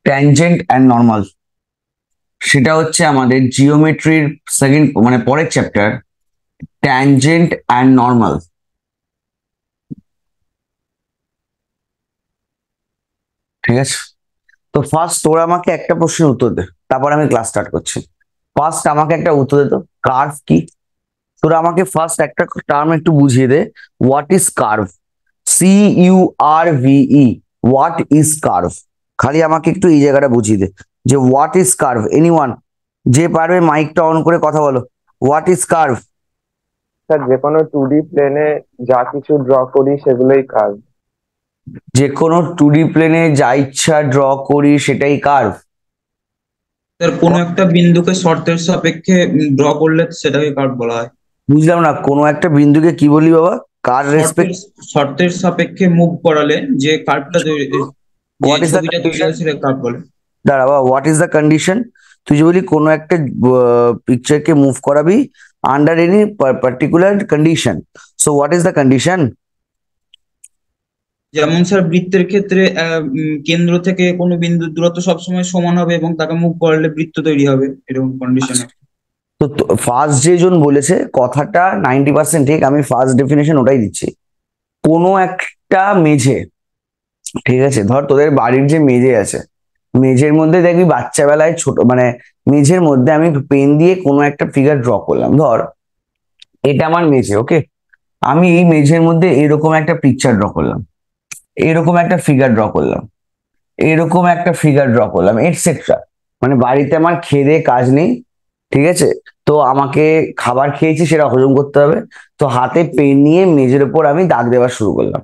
Tangent and normal, সেটা হচ্ছে আমাদের জিওমেট্রির সেকেন্ড মানে পরের চ্যাপ্টার, ট্যানজেন্ট অ্যান্ড নর্মাল। ঠিক আছে, তো ফার্স্ট তোরা আমাকে একটা প্রশ্নের উত্তর দে, তারপর আমি ক্লাস স্টার্ট করছি। ফার্স্ট আমাকে একটা উত্তর দে তো, কার্ভ কি? তোরা আমাকে ফার্স্ট একটা টার্ম একটু বুঝিয়ে দে, what is curve? CURVE, what is curve? খালি আমাকে একটু এই জায়গাটা বুঝিয়ে দে যে হোয়াট ইজ কার্ভ। এনিওয়ান যে পারবে মাইকটা অন করে কথা বলো, হোয়াট ইজ কার্ভ? স্যার, যে কোনো 2D প্লেনে যা কিছু ড্র করি সেগুলোই কার্ভ। যে কোনো 2D প্লেনে যা ইচ্ছা ড্র করি সেটাই কার্ভ? স্যার, কোনো একটা বিন্দুকে শর্তের সাপেক্ষে ড্র করলে সেটাকে কার্ভ বলা হয়। বুঝলাম না, কোনো একটা বিন্দুকে কি বলি বাবা? কার শর্তের রেসপেক্ট? শর্তের সাপেক্ষে মুভ করালে যে কার্ভটা তৈরি, যে হোয়াট ইজ দ্য ছবিটা তৈরি কন্ডিশন? হয় সেটা কার্ভ বলে। দাঁড়া বাবা, হোয়াট ইজ দ্য কন্ডিশন? তুই যে বলি কোনো একটা পিকচারকে মুভ করাবি under any particular condition, so what is the condition? যেমন স্যার, বৃত্তের ক্ষেত্রে কেন্দ্র থেকে কোনো বিন্দুর দূরত্ব সবসময় সমান হবে এবং তাকে মুভ করলে বৃত্ত তৈরি হবে, এরকম কন্ডিশনে। তো ফার্স্ট যেজন বলেছে কথাটা 90% ঠিক, আমি ফার্স্ট ডেফিনেশন ওটাই দিচ্ছি। কোনো একটা মেঝে, ঠিক আছে, ধর তোদের বাড়ির যে মেঝে আছে, মেঝের মধ্যে দেখবি বাচ্চা বেলায় ছোট মানে মেঝের মধ্যে আমি পেন দিয়ে কোনো একটা ফিগার ড্র করলাম, ধর এটা আমার মেঝে, ওকে। আমি এই মেঝের মধ্যে এরকম একটা পিকচার ড্র করলাম, এরকম একটা ফিগার ড্র করলাম, এরকম একটা ফিগার ড্র করলাম, এটসেট্রা। মানে বাড়িতে আমার খেয়ে দেয়ে কাজ নেই, ঠিক আছে, তো আমাকে খাবার খেয়েছি সেটা হজম করতে হবে, তো হাতে পেন নিয়ে মেঝের উপর আমি দাগ দেওয়া শুরু করলাম।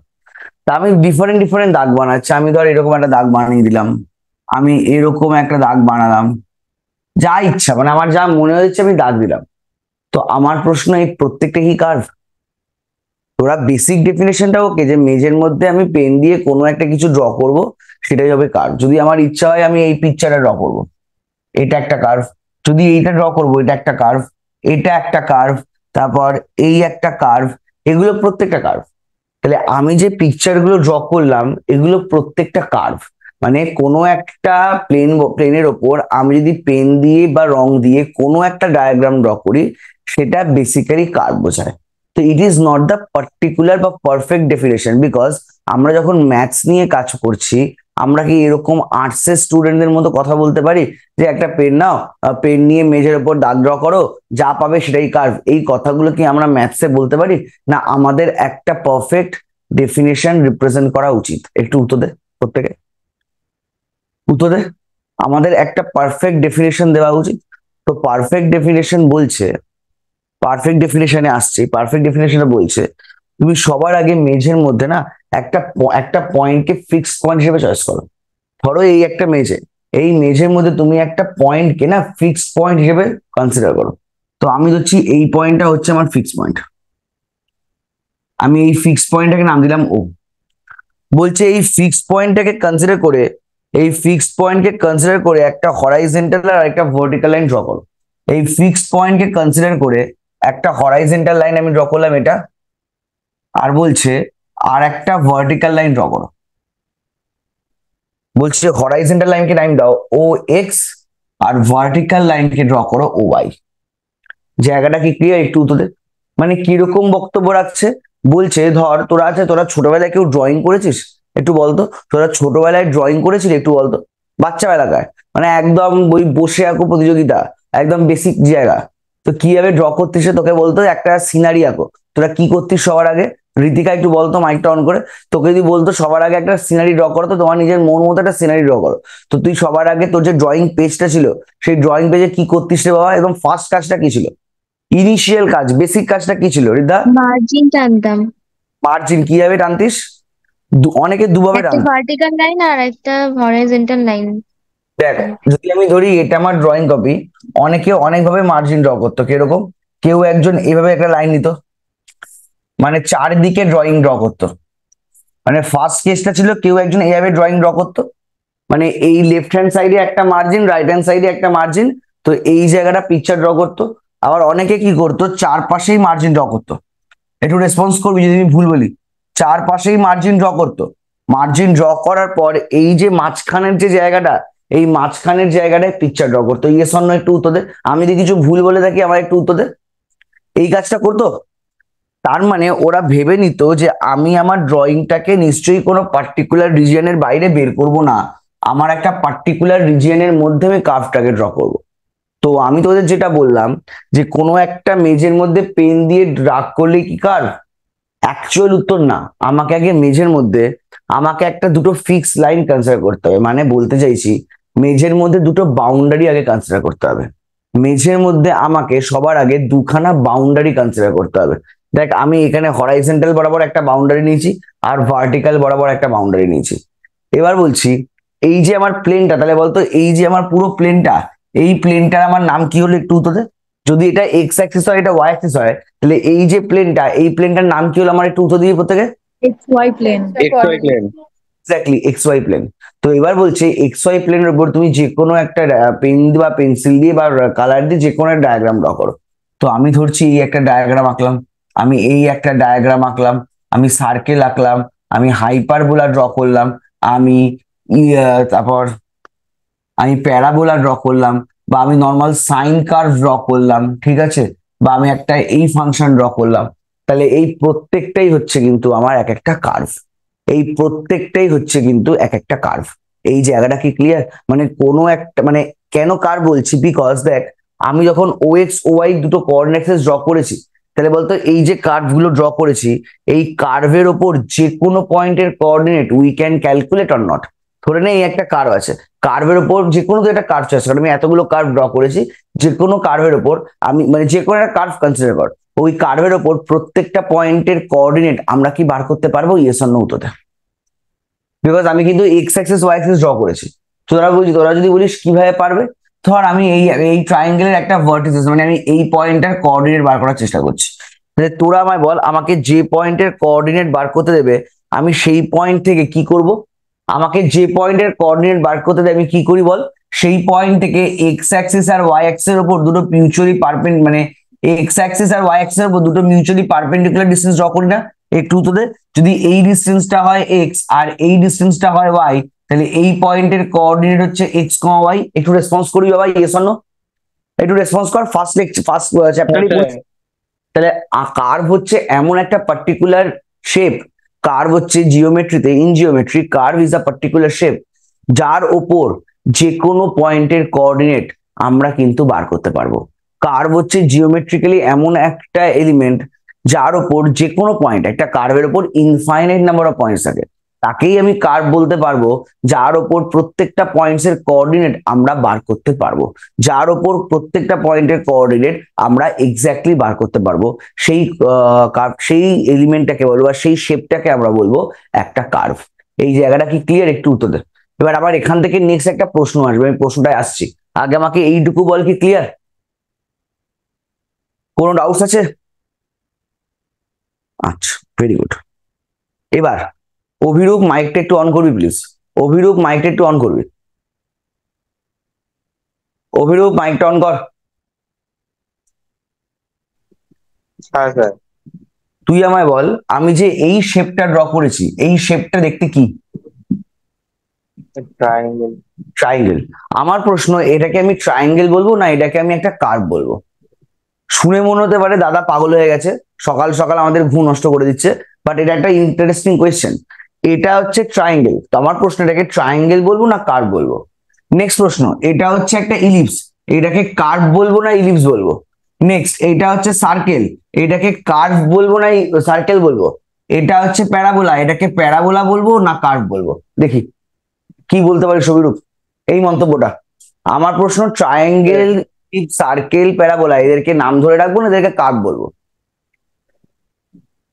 তা আমি ডিফারেন্ট ডিফারেন্ট দাগ বানাচ্ছি, আমি ধর এরকম একটা দাগ বানিয়ে দিলাম, আমি এরকম একটা দাগ বানালাম, যা ইচ্ছা মানে আমার যা মনে হচ্ছে আমি দাগ দিলাম। তো আমার প্রশ্ন, এই প্রত্যেকটা কি কার্ভ? তোরা বেসিক ডেফিনেশনটা ওকে, যে মেঝের মধ্যে আমি পেন দিয়ে কোনো একটা কিছু ড্র করব, সেটাই হবে কার্ভ। যদি আমার ইচ্ছা হয় আমি এই পিকচারটা ড্র করব, এটা একটা কার্ভ। যদি এইটা ড্র করবো, এটা একটা কার্ভ, এটা একটা কার্ভ, তারপর এই একটা কার্ভ, এগুলো প্রত্যেকটা কার্ভ। তাহলে আমি যে পিকচার গুলো ড্র করলাম এগুলো প্রত্যেকটা কার্ভ। মানে কোনো একটা প্লেনের ওপর আমি যদি পেন দিয়ে বা রং দিয়ে কোনো একটা ডায়াগ্রাম ড্র করি, সেটা বেসিক্যালি কার্ভ বোঝায়। তো it is not the particular বা পারফেক্ট ডেফিনেশন, বিকজ আমরা যখন ম্যাথস নিয়ে কাজ করছি, আমরা কি এরকম আর্টসের স্টুডেন্টদের মতো কথা বলতে পারি যে একটা পেন নাও, পেন নিয়ে মেঝের উপর দাগ ড্র করো, যা পাবে সেটাই কার্ভ? এই কথাগুলো কি আমরা ম্যাথসে বলতে পারি? না, আমাদের একটা পারফেক্ট ডেফিনেশন রিপ্রেজেন্ট করা উচিত। একটু উত্তর দে, প্রত্যেকে উত্তর দে। আমাদের একটা পারফেক্ট ডেফিনেশন দেওয়া উচিত। তো পারফেক্ট ডেফিনেশন বলছে, পারফেক্ট ডেফিনেশনে আসছে, পারফেক্ট ডেফিনেশনে বলছে তুমি সবার আগে মেঝের মধ্যে না একটা পয়েন্টকে ফিক্স পয়েন্ট হিসেবে চয়েস করো। ধরো এই একটা মেঝে, এই মেঝের মধ্যে তুমি একটা পয়েন্টকে না ফিক্স পয়েন্ট হিসেবে কনসিডার করো। তো আমি ধরছি এই পয়েন্টটা হচ্ছে আমার ফিক্স পয়েন্ট, আমি এই ফিক্স পয়েন্টটাকে নাম দিলাম ও। বলছে এই ফিক্স পয়েন্টটাকে কনসিডার করে, এই ফিক্স পয়েন্টকে কনসিডার করে একটা হরাইজন্টাল আর একটা ভার্টিক্যাল লাইন ড্র করো। এই ফিক্স পয়েন্টকে কনসিডার করে একটা হরাইজন্টাল লাইন আমি ড্র করলাম এটা, আর বলছে আর একটা ভার্টিক্যাল লাইন ড্র করো। বলছে হরাইজন্টাল লাইনকে নাম দাও ও এক্স, আর ভার্টিক্যাল লাইনকে ড্র করো ও ওয়াই। জায়গাটা কি ক্লিয়ার? একটু উত্তর দে। মানে কিরকম বক্তব্য রাখছে? বলছে ধর তোরা ছোটবেলায় কেউ ড্রয়িং করেছিস? একটু বলতো, তোরা ছোটবেলায় ড্রয়িং করেছিস? একটু বলতো। বাচ্চা বেলাকার মানে একদম ওই বসে আঁকো প্রতিযোগিতা, একদম বেসিক জায়গা। তো কিভাবে ড্র করতিস তোকে বলতো একটা সিনারি আঁকো, তোরা কি করতিস সবার আগে? ঋতিকা একটু বলতো মাইকটা অন করে। তোকে যদি বলতো সবার আগে একটা সিনারি ড্র করো, তো তোমার নিজের মন মতো একটা সিনারি ড্র করো, তো তুই সবার আগে তোর যে ড্রয়িং পেজটা ছিল, সেই ড্রয়িং পেজে কি করতিস রে বাবা? একদম ফার্স্ট কাজটা কি ছিল? ইনিশিয়াল কাজ, বেসিক কাজটা কি ছিল রিদা? মার্জিন টানতাম। মার্জিন কিভাবে টানতিস? অনেকে দুভাবে একটা টানতো। ভার্টিক্যাল লাইন আর একটা হরাইজন্টাল লাইন। দেখ, যদি আমি ধরি এটা আমার ড্রয়িং কপি, অনেকে অনেক ভাবে মার্জিন ড্র করতো। কিরকম? কেউ একজন এইভাবে একটা লাইন নিত, মানে চারদিকে ড্রয়িং ড্র করতো। মানে ফার্স্ট কেসটা ছিল কেউ একজন এইভাবে ড্রয়িং ড্র করতো, মানে এই লেফট হ্যান্ড সাইডে একটা মার্জিন, রাইট হ্যান্ড সাইডে একটা মার্জিন, তো এই জায়গাটা পিকচার ড্র করতো। আবার অনেকে কি করতো, চারপাশেই মার্জিন ড্র করতো। একটু রেসপন্স করবি যদি আমি ভুল বলি। চারপাশেই মার্জিন ড্র করতো। মার্জিন ড্র করার পর এই যে মাঝখানের যে জায়গাটা, এই মাঝখানের জায়গাটায় পিকচার ড্র করতো। ইয়েস অর নো একটু উত্তর দে। আমি যদি কিছু ভুল বলে থাকি আমার একটু উত্তর দে। এই কাজটা করতো। তার মানে ওরা ভেবে নিত যে আমি আমার ড্রয়িংটাকে নিশ্চয়ই কোনো পার্টিকুলার রিজিয়নের বাইরে বের করব না, আমার একটা পার্টিকুলার রিজিয়নের মধ্যে আমি কার্ভটাকে ড্র করব। তো আমি তোদের যেটা বললাম যে কোনো একটা মেজের মধ্যে পেন দিয়ে ড্রাগ করলে কি কার্ভ? অ্যাকচুয়াল উত্তর না, আমাকে আগে মেঝের মধ্যে আমাকে একটা দুটো ফিক্স লাইন কনসিডার করতে হবে। মানে বলতে চাইছি মেঝের মধ্যে দুটো বাউন্ডারি আগে কনসিডার করতে হবে। মেঝের মধ্যে আমাকে সবার আগে দুখানা বাউন্ডারি কনসিডার করতে হবে। দেখ আমি এখানে হরাইজন্টাল বরাবর একটা বাউন্ডারি নিয়েছি আর ভার্টিক্যাল বরাবর একটা বাউন্ডারি নিয়েছি। এবার বলছি এই যে আমার প্লেনটা, তাহলে বলতো এই যে আমার পুরো প্লেনটা, এই প্লেনটার আমার নাম কি হলো একটু উত্তর দে। যদি এটা এক্স অ্যাক্সিস হয় এটা ওয়াই অ্যাক্সিস হয়, তাহলে এই যে প্লেনটা, এই প্লেনটার নাম কি হলো আমার একটু উত্তর দিয়ে প্রত্যেকে। XY plane. XY plane. Exactly X Y plane. তো এবার বলছে এক্স ওয়াই প্লেনের উপর তুমি যে কোনো একটা পেন বা পেন্সিল দিয়ে বা কালার দিয়ে যে কোনো ডায়াগ্রাম ড্র করো। তো আমি ধরছি এই একটা ডায়াগ্রাম আঁকলাম, আমি এই একটা ডায়াগ্রাম আঁকলাম, আমি সার্কেল আঁকলাম, আমি হাইপারবোলা ড্র করলাম, আমি তারপর আমি প্যারাবোলা ড্র করলাম, বা আমি নর্মাল সাইন কার্ভ ড্র করলাম, ঠিক আছে, বা আমি একটা এই ফাংশন ড্র করলাম। তাহলে এই প্রত্যেকটাই হচ্ছে কিন্তু আমার এক একটা কার্ভ। এই প্রত্যেকটাই হচ্ছে কিন্তু এক একটা কার্ভ। এই জায়গাটা কি ক্লিয়ার? মানে কোনো একটা মানে কেন কার্ভ বলছি, বিকজ দেখ আমি যখন ও এক্স ও ওয়াই দুটো কোঅর্ডিনেটস ড্র করেছি, তাহলে বলতো এই যে কার্ভ গুলো ড্র করেছি, এই কার্ভের ওপর যে কোনো পয়েন্টের coordinate we can calculate or not. ধরে নে এই একটা কার্ভ আছে, কার্ভের উপর যে কোনো একটা কার্ভ চয়েস কর, আমি এতগুলো কার্ভ ড্র করেছি, যে কোনো কার্ভের উপর আমি মানে যে কোনো একটা কার্ভ কনসিডার কর, ওই কার্ভের উপর প্রত্যেকটা পয়েন্টের কোঅর্ডিনেট আমরা কি বার করতে পারবো? ইয়েস অর নো উত্তর দে। বিকজ আমি কিন্তু X axis Y axis draw করেছি। তোরা যদি বলিস কিভাবে পারবে, ধর আমি এই ট্রায়াঙ্গেলের একটা ভার্টিসেস মানে আমি এই পয়েন্টটার কোঅর্ডিনেট বার করার চেষ্টা করছি, তাহলে তোরা আমায় বল আমাকে যে পয়েন্টের কোঅর্ডিনেট বার করতে দেবে আমি সেই পয়েন্ট থেকে কি করব? আমাকে যে পয়েন্টের কোঅর্ডিনেট বার করতে দেবে আমি কি করি বল? সেই পয়েন্ট থেকে এক্স অ্যাক্সিস আর ওয়াই অ্যাক্সিস এর উপর দুটো মিউচুয়ালি পারপেন্ডিকুলার মানে এক্স অ্যাক্সিস আর ওয়াই অ্যাক্সিস এর উপর দুটো মিউচুয়ালি পারপেন্ডিকুলার ডিসটেন্স ড্র করি না একটু তোদের? যদি এই ডিসটেন্সটা হয় এক্স আর এই ডিসটেন্সটা হয় ওয়াই, তাহলে এই পয়েন্টের কোঅর্ডিনেট হচ্ছে এক্স কমা ওয়াই। একটু রেসপন্স করি বাবা, ইয়েস অর নো? একটু রেসপন্স কর, ফার্স্ট চ্যাপ্টারই। তাহলে কার্ভ হচ্ছে এমন একটা পার্টিকুলার শেপ, কার্ভ হচ্ছে জিওমেট্রিতে, in geometry curve is a particular shape যার ওপর যে কোনো পয়েন্টের কোঅর্ডিনেট আমরা কিন্তু বার করতে পারবো। কার্ভ হচ্ছে জিওমেট্রিক্যালি এমন একটা এলিমেন্ট যার ওপর যে কোনো পয়েন্ট, একটা কার্ভের ওপর ইনফাইনাইট নাম্বার অফ পয়েন্টস থাকে, তাকেই আমি কার্ভ বলতে পারবো যার ওপর প্রত্যেকটা পয়েন্টস এর কোঅর্ডিনেট আমরা বার করতে পারবো, যার ওপর প্রত্যেকটা পয়েন্টের কোঅর্ডিনেট আমরা এক্স্যাক্টলি বার করতে পারবো। সেই সেই এলিমেন্টটাকে বলবো বা সেই শেপটাকে আমরা বলবো একটা কার্ভ। এই জায়গাটা কি ক্লিয়ার? একটু উত্তর দে। এবার আবার এখান থেকে নেক্সট একটা প্রশ্ন আসবে, আমি প্রশ্নটায় আসছি, আগে আমাকে এইটুকু বল কি ক্লিয়ার? কোনো ডাউটস আছে? আচ্ছা, ভেরি গুড। এবার অভিরূপ মাইকটা একটু অন করবি প্লিজ। অভিরূপ মাইকটা একটু অন করবি। অভিরূপ মাইকটা অন কর। হ্যাঁ স্যার। তুই আমায় বল আমি যে এই শেপটা ড্র করেছি এই শেপটা দেখতে কি? ট্রায়াঙ্গেল। ট্রায়াঙ্গেল। আমার প্রশ্ন, এটাকে আমি ট্রায়াঙ্গেল বলবো না এটাকে আমি একটা কার্ভ বলবো? শুনে মনে হতে পারে দাদা পাগল হয়ে গেছে, সকাল সকাল আমাদের ঘুম নষ্ট করে দিচ্ছে, বাট এটা একটা ইন্টারেস্টিং কোয়েশ্চেন। এটা হচ্ছে ট্রায়াঙ্গেল, তো আমার প্রশ্ন এটাকে ট্রায়াঙ্গেল বলবো না কার্ভ বলবো? নেক্সট প্রশ্ন, এটা হচ্ছে একটা ইলিপস, এটাকে কার্ভ বলবো না ইলিপস বলবো? নেক্সট, এটা হচ্ছে সার্কেল, এটাকে কার্ভ বলবো না সার্কেল বলবো? এটা হচ্ছে প্যারাবোলা, এটাকে প্যারাবোলা বলবো না কার্ভ বলবো? দেখি কি বলতে পারি সবিরূপ এই মন্তব্যটা। আমার প্রশ্ন ট্রায়াঙ্গেল, সার্কেল, প্যারাবোলা এদেরকে নাম ধরে রাখবো না এদেরকে কার্ভ বলবো?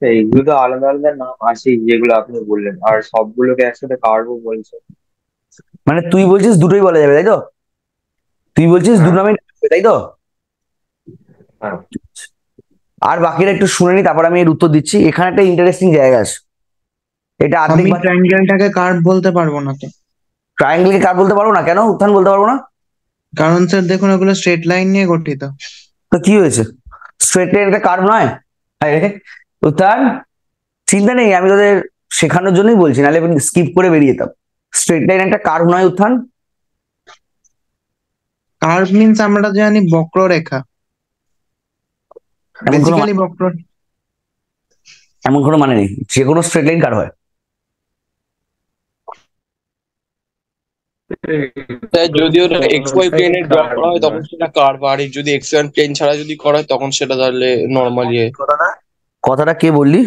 এইগুলো তো আলাদা আলাদা নাম আছে যেগুলো আপনি বললেন, আর সবগুলোকে একসাথে কার্ভও বলছে। মানে তুই বলছিস দুটোই বলা যাবে তাই তো? তুই বলছিস দু হ্যাঁ। নামে তাই তো? হ্যাঁ। আর বাকিরা একটু শুনে নি তারপর আমি এর উত্তর দিচ্ছি। এখানে একটা ইন্টারেস্টিং জায়গা আছে, এটা আমি আর্ধেক ট্রায়াঙ্গেলটাকে কার্ভ বলতে পারবো না তো। ট্রায়াঙ্গেলকে কার্ভ বলতে পারবো না কেন? উত্থান বলতে পারবো না? কারণ স্যার দেখুন ওগুলো স্ট্রেট লাইন নিয়ে গঠিত। তো কি হয়েছে? স্ট্রেট লাইন একটা কার্ভ নয়? আরে, উত্থান চিন্তা নেই, আমি তোদের শেখানোর জন্যই বলছি, নাহলে স্কিপ করে বেরিয়ে যেতাম। স্ট্রেট লাইন একটা কার্ভ নয় উত্থান? কার্ভ মিন্স আমরা জানি বক্ররেখা, এমন কোনো বেসিক্যালি বক্র। এমন কোনো মানে নেই, যে কোনো স্ট্রেট লাইন কার হয়। তাই যদি ওটা এক্স ওয়াই প্লেনে ড্র করা হয় তখন সেটা কার্ভ, আর যদি এক্স ওয়াই প্লেন ছাড়া যদি করা হয় তখন সেটা তাহলে নর্মাল ইয়ে। কথাটা কে বললি?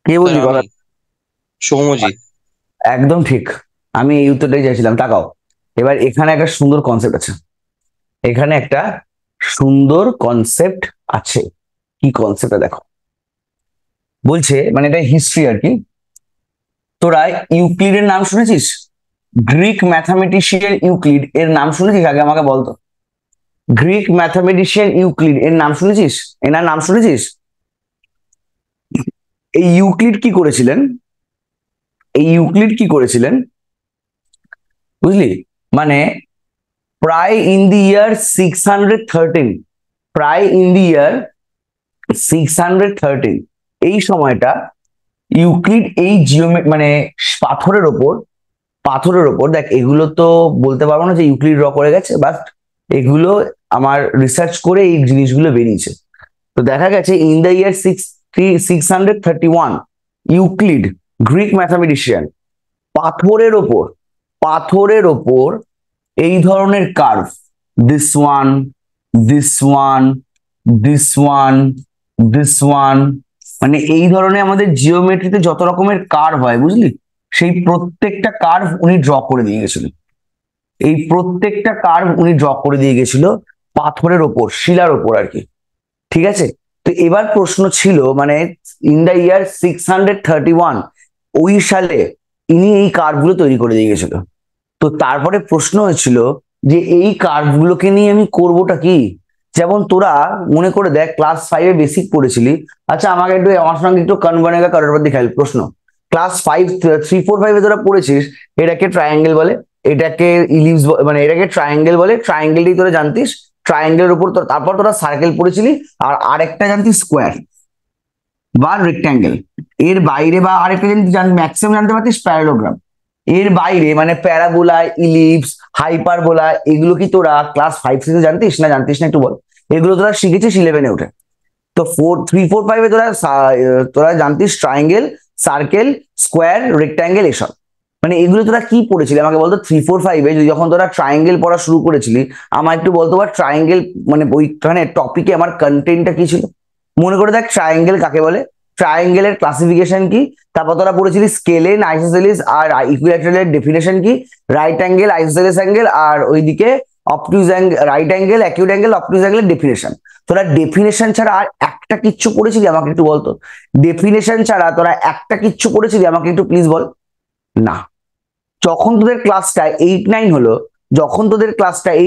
কে বললি স্যার, কথা? আমি সৌম্যজিৎ। একদম ঠিক, আমি এই উত্তরটাই চাইছিলাম। তাকাও, এবার এখানে একটা সুন্দর কনসেপ্ট আছে, এখানে একটা সুন্দর কনসেপ্ট আছে। কি কনসেপ্টটা দেখো, বলছে মানে এটা হিস্ট্রি আর কি। তোরা ইউক্লিডের নাম শুনেছিস? গ্রিক ম্যাথামেটিশিয়ান ইউক্লিড এর নাম শুনেছিস? আগে আমাকে বলতো, গ্রিক ম্যাথামেটিশিয়ান ইউক্লিড এর নাম শুনেছিস? এনার নাম শুনেছিস? এই ইউক্লিড কি করেছিলেন? এই ইউক্লিড কি করেছিলেন বুঝলি? মানে প্রায় ইন দি ইয়ার 613, প্রায় ইন দি ইয়ার 613 এই সময়টা ইউক্লিড এই মানে পাথরের ওপর দেখ, এগুলো তো বলতে পারবো না যে ইউক্লিড ড্র করে গেছে, বাট এগুলো আমার রিসার্চ করে এই জিনিসগুলো বেরিয়েছে। তো দেখা গেছে in the year 631 Euclid, Greek mathematician, পাথরের ওপর এই ধরনের curve, this one, this one, this one, this one, মানে এই ধরনের আমাদের জিওমেট্রিতে যত রকমের কার্ভ হয় বুঝলি, সেই প্রত্যেকটা কার্ভ উনি ড্র করে দিয়ে গেছিলেন। এই প্রত্যেকটা কার্ভ উনি ড্র করে দিয়ে গেছিল পাথরের ওপর, শিলার ওপর আর কি। ঠিক আছে, তো এবার প্রশ্ন ছিল মানে ইন দ্য ইয়ার 631 ওই সালে ইনি এই কার্ভগুলো তৈরি করে দিয়ে গেছিল। তো তারপরে প্রশ্ন হয়েছিল যে এই কার্ভগুলোকে নিয়ে আমি করবোটা কি? যেমন তোরা মনে করে দেখ, ক্লাস 5-এ বেসিক পড়েছিলি। আচ্ছা আমাকে একটু, আমার সঙ্গে একটু কনভার্নেগা কারোর মধ্যে খেয়াল প্রশ্ন। ক্লাস 5, 3, 4, 5-এ তোরা পড়েছিস এটাকে ট্রায়াঙ্গেল বলে, এটাকে ইলিপস মানে এটাকে ট্রায়াঙ্গেল বলে, ট্রায়াঙ্গেলটাই তোরা জানতিস। ট্রায়াঙ্গেলের উপর তারপর তোরা সার্কেল পড়েছিলি, আর আরেকটা জানতিস স্কোয়ার বা রেক্ট্যাঙ্গেল। এর বাইরে বা আরেকটা জানতিস, ম্যাক্সিমাম জানতে পারতিস প্যারালোগ্রাম। এর বাইরে মানে প্যারাবোলা, ইলিপস, হাইপারবোলা, এগুলো কি তোরা ক্লাস 5-6-এ জানতিস না? জানতিস না একটু বল। এগুলো তোরা শিখেছিস 11-এ উঠে। তো 3, 4, 5-এ তোরা জানতিস ট্রায়াঙ্গেল, সার্কেল, স্কোয়ার, রেক্ট্যাঙ্গেল, এসব। মানে এগুলো তোরা কি পড়েছিলি আমাকে বলতো 3, 4, 5-এ যখন তোরা ট্রায়াঙ্গেল পড়া শুরু করেছিলি? আমার একটু বলতো বা ট্রায়াঙ্গেল মানে ওইখানে টপিকে আমার কন্টেন্টটা কি ছিল? মনে করে দেখ, ট্রায়াঙ্গেল কাকে বলে, ট্রায়াঙ্গেলের ক্লাসিফিকেশন কি, তারপর তোরা পড়েছিলি স্কেলেন, আইসোসেলিস আর ইকুইল্যাটারালের ডেফিনেশন কি, রাইট অ্যাঙ্গেল, আইসোসেলিস অ্যাঙ্গেল, আর ওইদিকে obtuse angle, right angle, acute angle, obtuse অ্যাঙ্গেলের ডেফিনেশন। তোরা ডেফিনেশন ছাড়া আর একটা কিচ্ছু পড়েছিলি আমাকে একটু বলতো? ডেফিনেশন ছাড়া তোরা একটা কিচ্ছু পড়েছিলি আমাকে একটু প্লিজ বল। না। যখন তোদের ক্লাসটা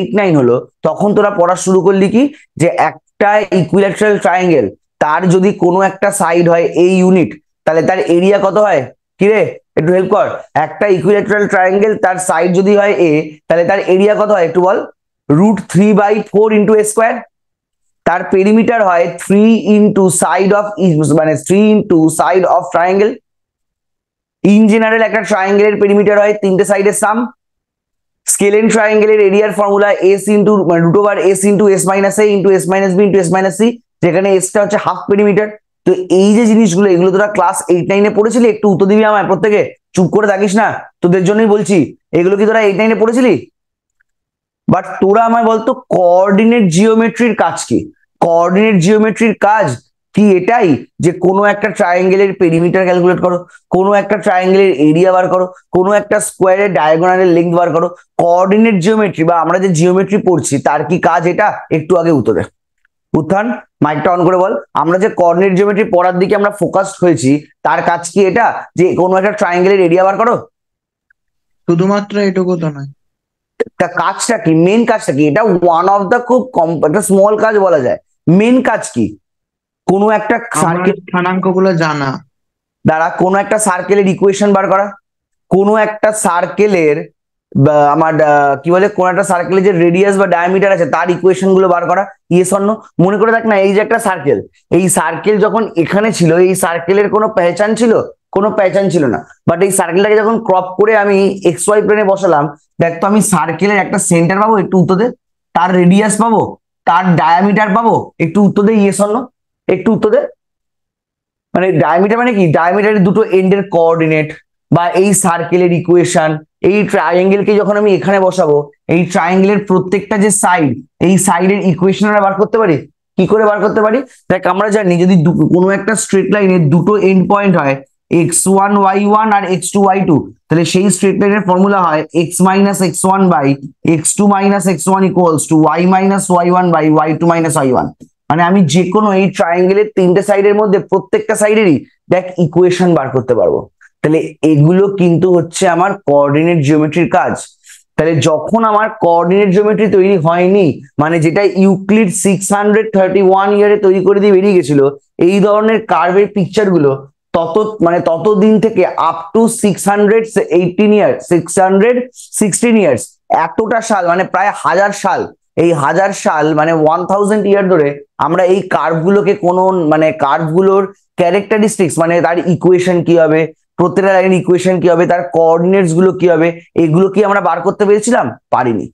8-9 হলো, তখন তোরা পড়া শুরু করলি কি, যে একটা ইকুইল্যাটারাল ট্রায়াঙ্গেল, তার যদি কোনো একটা সাইড হয় এই ইউনিট, তাহলে তার এরিয়া কত হয়? কিরে একটু হেল্প কর। একটা ইকুইল্যাটারাল ট্রায়াঙ্গেল তার সাইড যদি হয় এ, তাহলে তার এরিয়া কত হয় একটু বল? √3/4 ইন্টু এ স্কোয়ার। তার পেরিমিটার হয় 3 ইন্টু সাইড অফ, মানে 3 into side of triangle. In general একটা ট্রায়াঙ্গেলের পেরিমিটার হয় 3টে সাইডের সাম। স্কেলেন ট্রায়াঙ্গেলের এরিয়ার formula s into √s into s minus a into s minus b into s minus c, যেখানে এসটা হচ্ছে হাফ পেরিমিটার। তো এই যে জিনিসগুলো, এগুলো তোরা ক্লাস 8-9-এ পড়েছিলি? একটু উত্তর দিবি আমায় প্রত্যেকে, চুপ করে থাকিস না, তোদের জন্যই বলছি। এগুলো কি তোরা 8-9-এ পড়েছিলি? বাট তোরা আমায় বলতো কোঅর্ডিনেট জিওমেট্রির কাজ কি? কোঅর্ডিনেট জিওমেট্রির কাজ কি এটাই যে কোনো একটা ট্রায়াঙ্গেলের পেরিমিটার ক্যালকুলেট করো, কোনো একটা ট্রায়াঙ্গেলের এরিয়া বার করো, কোনো একটা স্কোয়ারের ডায়াগোনালের লেন্থ বার করো। কোঅর্ডিনেট জিওমেট্রি বা আমরা যে জিওমেট্রি পড়ছি তার কি কাজ এটা? একটু আগে উত্তর দে। উত্থান, মাইকটা অন করে বল। আমরা যে কোঅর্ডিনেট জিওমেট্রি পড়ার দিকে আমরা ফোকাসড হয়েছি, তার কাজ কি এটা যে কোনো একটা ট্রায়াঙ্গেলের এরিয়া বার করো? শুধুমাত্র এটুকু তো নয়। তা কাজটা কি, মেন কাজটা কি? এটা ওয়ান অফ দ্য খুব একটা স্মল কাজ বলা যায়। মেন কাজ কি? কোনো একটা আমার সার্কেল স্থানাঙ্কগুলো জানা। দ্বারা কোনো একটা সার্কেলের ইকুয়েশন বার করা, কোনো একটা সার্কেলের আমার কি বলে, কোন একটা সার্কেলের যে রেডিয়াস বা ডায়ামিটার আছে তার ইকুয়েশন গুলো বার করা। Yes or no? মনে করে দেখ না, এই যে একটা সার্কেল, এই সার্কেল যখন এখানে ছিল, এই সার্কেলের কোনো পেহচান ছিল? কোনো প্যাটার্ন ছিল না। বাট এই সার্কেলটাকে যখন ক্রপ করে আমি এক্স ওয়াই প্লেনে বসালাম, দেখ তো আমি সার্কেলের একটা সেন্টার পাবো, একটু উত্তর দে। তার রেডিয়াস পাবো, তার ডায়ামিটার পাবো, একটু উত্তর দে, ইয়েস অর নো, একটু উত্তর দে। মানে ডায়ামিটার মানে কি, ডায়ামিটারের দুটো এন্ডের কোঅর্ডিনেট, বা এই সার্কেলের ইকুয়েশন। এই ট্রায়াঙ্গেলকে যখন আমি এখানে বসাবো, এই ট্রায়াঙ্গেলের প্রত্যেকটা যে সাইড, এই সাইডের ইকুয়েশন আমরা বার করতে পারি। কি করে বার করতে পারি? দেখ আমরা জানি যদি কোনো একটা স্ট্রেট লাইনের দুটো এন্ড পয়েন্ট হয়, x1 y1 আর x2 y2, তাহলে সেই স্ট্রেট লাইনের ফর্মুলা হয় x-x1 ইকুয়ালস টু y-y1 মানে আমি যে কোনো এই ট্রায়াঙ্গেলের তিনটে সাইডের মধ্যে প্রত্যেকটা সাইডেরই দেখ ইকুয়েশন বার করতে পারবো। তাহলে এগুলো কিন্তু হচ্ছে আমার কোঅর্ডিনেট জিওমেট্রির কাজ। তাহলে যখন আমার কোঅর্ডিনেট জিওমেট্রি তৈরি হয়নি, মানে যেটা ইউক্লিড 631 ইয়ারে তৈরি করে দিয়ে বেরিয়ে গেছিল, এই ধরনের কার্ভের পিকচার গুলো ততদিন থেকে আপ টু 616 ইয়ার্স, এতটা সাল মানে প্রায় 1000 সাল, এই 1000 সাল মানে 1000 ইয়ার ধরে আমরা এই কার্ভগুলোকে কার্ভগুলোর ক্যারেক্টারিস্টিক্স মানে তার ইকুয়েশন কি হবে, প্রত্যেকটা লাইনের ইকুয়েশন কি হবে, তার কোঅর্ডিনেটস গুলো কি হবে, এগুলো কি আমরা বার করতে পেরেছিলাম? পারিনি।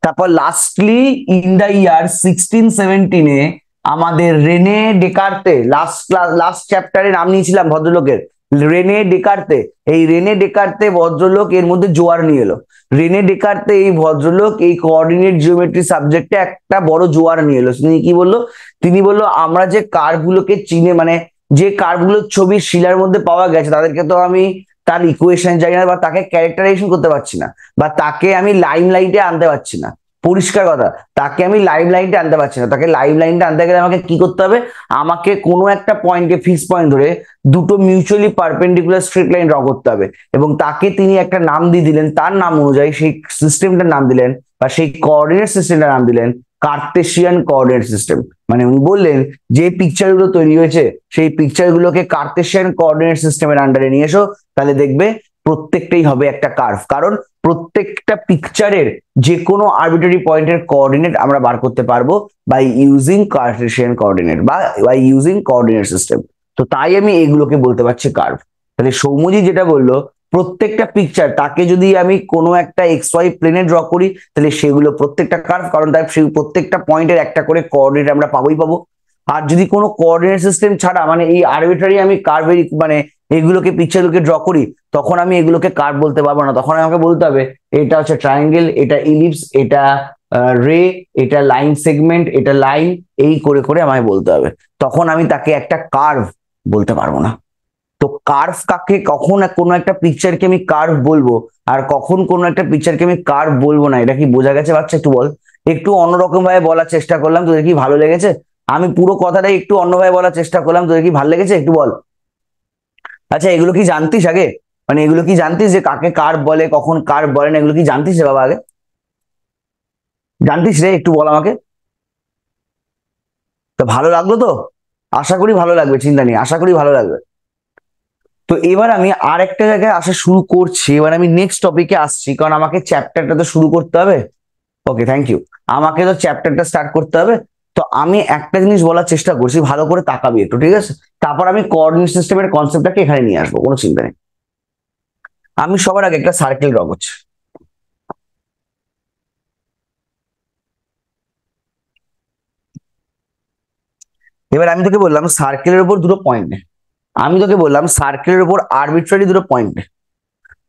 তারপর লাস্টলি ইন দা ইয়ার 1617 আমাদের রেনে ডেকার্তে, লাস্ট চ্যাপ্টারে নাম নিয়েছিলাম ভদ্রলোকের, রেনে ডেকার্তে। এই রেনে ডেকার্তে ভদ্রলোক এর মধ্যে জোয়ার নিয়ে এলো। রেনে ডেকার্তে এই ভদ্রলোক এই কোঅর্ডিনেট জিওমেট্রি সাবজেক্টে একটা বড় জোয়ার নিয়ে এলো। তিনি কি বললো? তিনি বললো আমরা যে কার্ভগুলোকে চিনে, মানে যে কার্ভগুলোর ছবি শিলার মধ্যে পাওয়া গেছে, তাদেরকে তো আমি তার ইকুয়েশন জানি না, বা তাকে ক্যারেক্টারাইজেশন করতে পারছি না, বা তাকে আমি লাইম লাইটে আনতে পারছি না। পরিষ্কার কথা, তাকে আমি লাইম লাইনটা আনতে পারছি না। তাকে লাইম লাইনটা আনতে গেলে আমাকে কি করতে হবে? আমাকে কোনো একটা পয়েন্টকে ফিক্স পয়েন্ট ধরে দুটো mutually perpendicular straight line draw করতে হবে, এবং তাকে তিনি একটা নাম দিয়ে দিলেন, তার নাম অনুযায়ী সেই সিস্টেমটার নাম দিলেন, বা সেই কোঅর্ডিনেট সিস্টেমটার নাম দিলেন কার্তেশিয়ান কোঅর্ডিনেট সিস্টেম। মানে উনি বললেন যে পিকচার গুলো তৈরি হয়েছে সেই পিকচার গুলোকে কার্তেশিয়ান কোঅর্ডিনেট সিস্টেমের আন্ডারে নিয়ে এসো, তাহলে দেখবে প্রত্যেকটাই হবে একটা কার্ভ। কারণ প্রত্যেকটা পিকচারের যে কোনো আরবিটারি পয়েন্টের কোঅর্ডিনেট আমরা বার করতে পারবো বাই ইউজিং কার্টেসিয়ান কোঅর্ডিনেট বা বাই ইউজিং কোঅর্ডিনেট সিস্টেম। তো তাই আমি এগুলোকে বলতে পারছি কার্ভ। তাহলে সৌম্যজি যেটা বললো, প্রত্যেকটা পিকচার তাকে যদি আমি কোনো একটা এক্স ওয়াই প্লেনে ড্র করি, তাহলে সেগুলো প্রত্যেকটা কার্ভ, কারণ তার সেই প্রত্যেকটা পয়েন্টের একটা করে কোঅর্ডিনেট আমরা পাবোই পাবো। আর যদি কোনো কোঅর্ডিনেট সিস্টেম ছাড়া মানে এই আরবিটারি আমি কার্ভের এগুলোকে পিকচারগুলোকে ড্র করি, তখন আমি এগুলোকে কার্ভ বলতে পারবো না। তখন আমাকে বলতে হবে এটা হচ্ছে ট্রায়াঙ্গেল, এটা ইলিপস, এটা রে, এটা লাইন সেগমেন্ট, এটা লাইন, এই করে করে আমায় বলতে হবে। তখন আমি তাকে একটা কার্ভ বলতে পারবো না। তো কার্ভ কাকে, কখন কোনো একটা পিকচারকে আমি কার্ভ বলবো আর কখন কোনো একটা পিকচারকে আমি কার্ভ বলবো না, এটা কি বোঝা গেছে বাচ্চা? একটু বল। একটু অন্যরকম ভাবে বলার চেষ্টা করলাম, তোদের কি ভালো লেগেছে? আমি পুরো কথাটাই একটু অন্যভাবে বলার চেষ্টা করলাম, তোদের কি ভালো লেগেছে? একটু বল। আচ্ছা, এগুলো কি জানতিস আগে? মানে এগুলো কি জানতিস যে কাকে কার্ভ বলে, কখন কার্ভ বলে না? এগুলো কি জানতিস রে বাবা আগে? জানতিস রে? একটু বল আমাকে। তো ভালো লাগলো তো? আশা করি ভালো লাগবে, চিন্তা নেই, আশা করি ভালো লাগবে। তো এবার আমি আর একটা জায়গায় আসা শুরু করছি। এবার আমি নেক্সট টপিকে আসছি, কারণ আমাকে চ্যাপ্টারটা তো শুরু করতে হবে। ওকে, থ্যাংক ইউ। আমাকে তো চ্যাপ্টারটা স্টার্ট করতে হবে। তো আমি একটা জিনিস বলার চেষ্টা করছি, ভালো করে তাকাবি একটু, ঠিক আছে? তারপর আমি কোঅর্ডিনেট সিস্টেমের কনসেপ্টটাকে এখানে নিয়ে আসবো, কোনো চিন্তা নেই। আমি সবার আগে একটা সার্কেল ড্র করছি। এবার আমি তোকে বললাম সার্কেলের উপর দুটো পয়েন্ট নে। আমি তোকে বললাম সার্কেলের উপর আরবিট্রারি দুটো পয়েন্ট নে।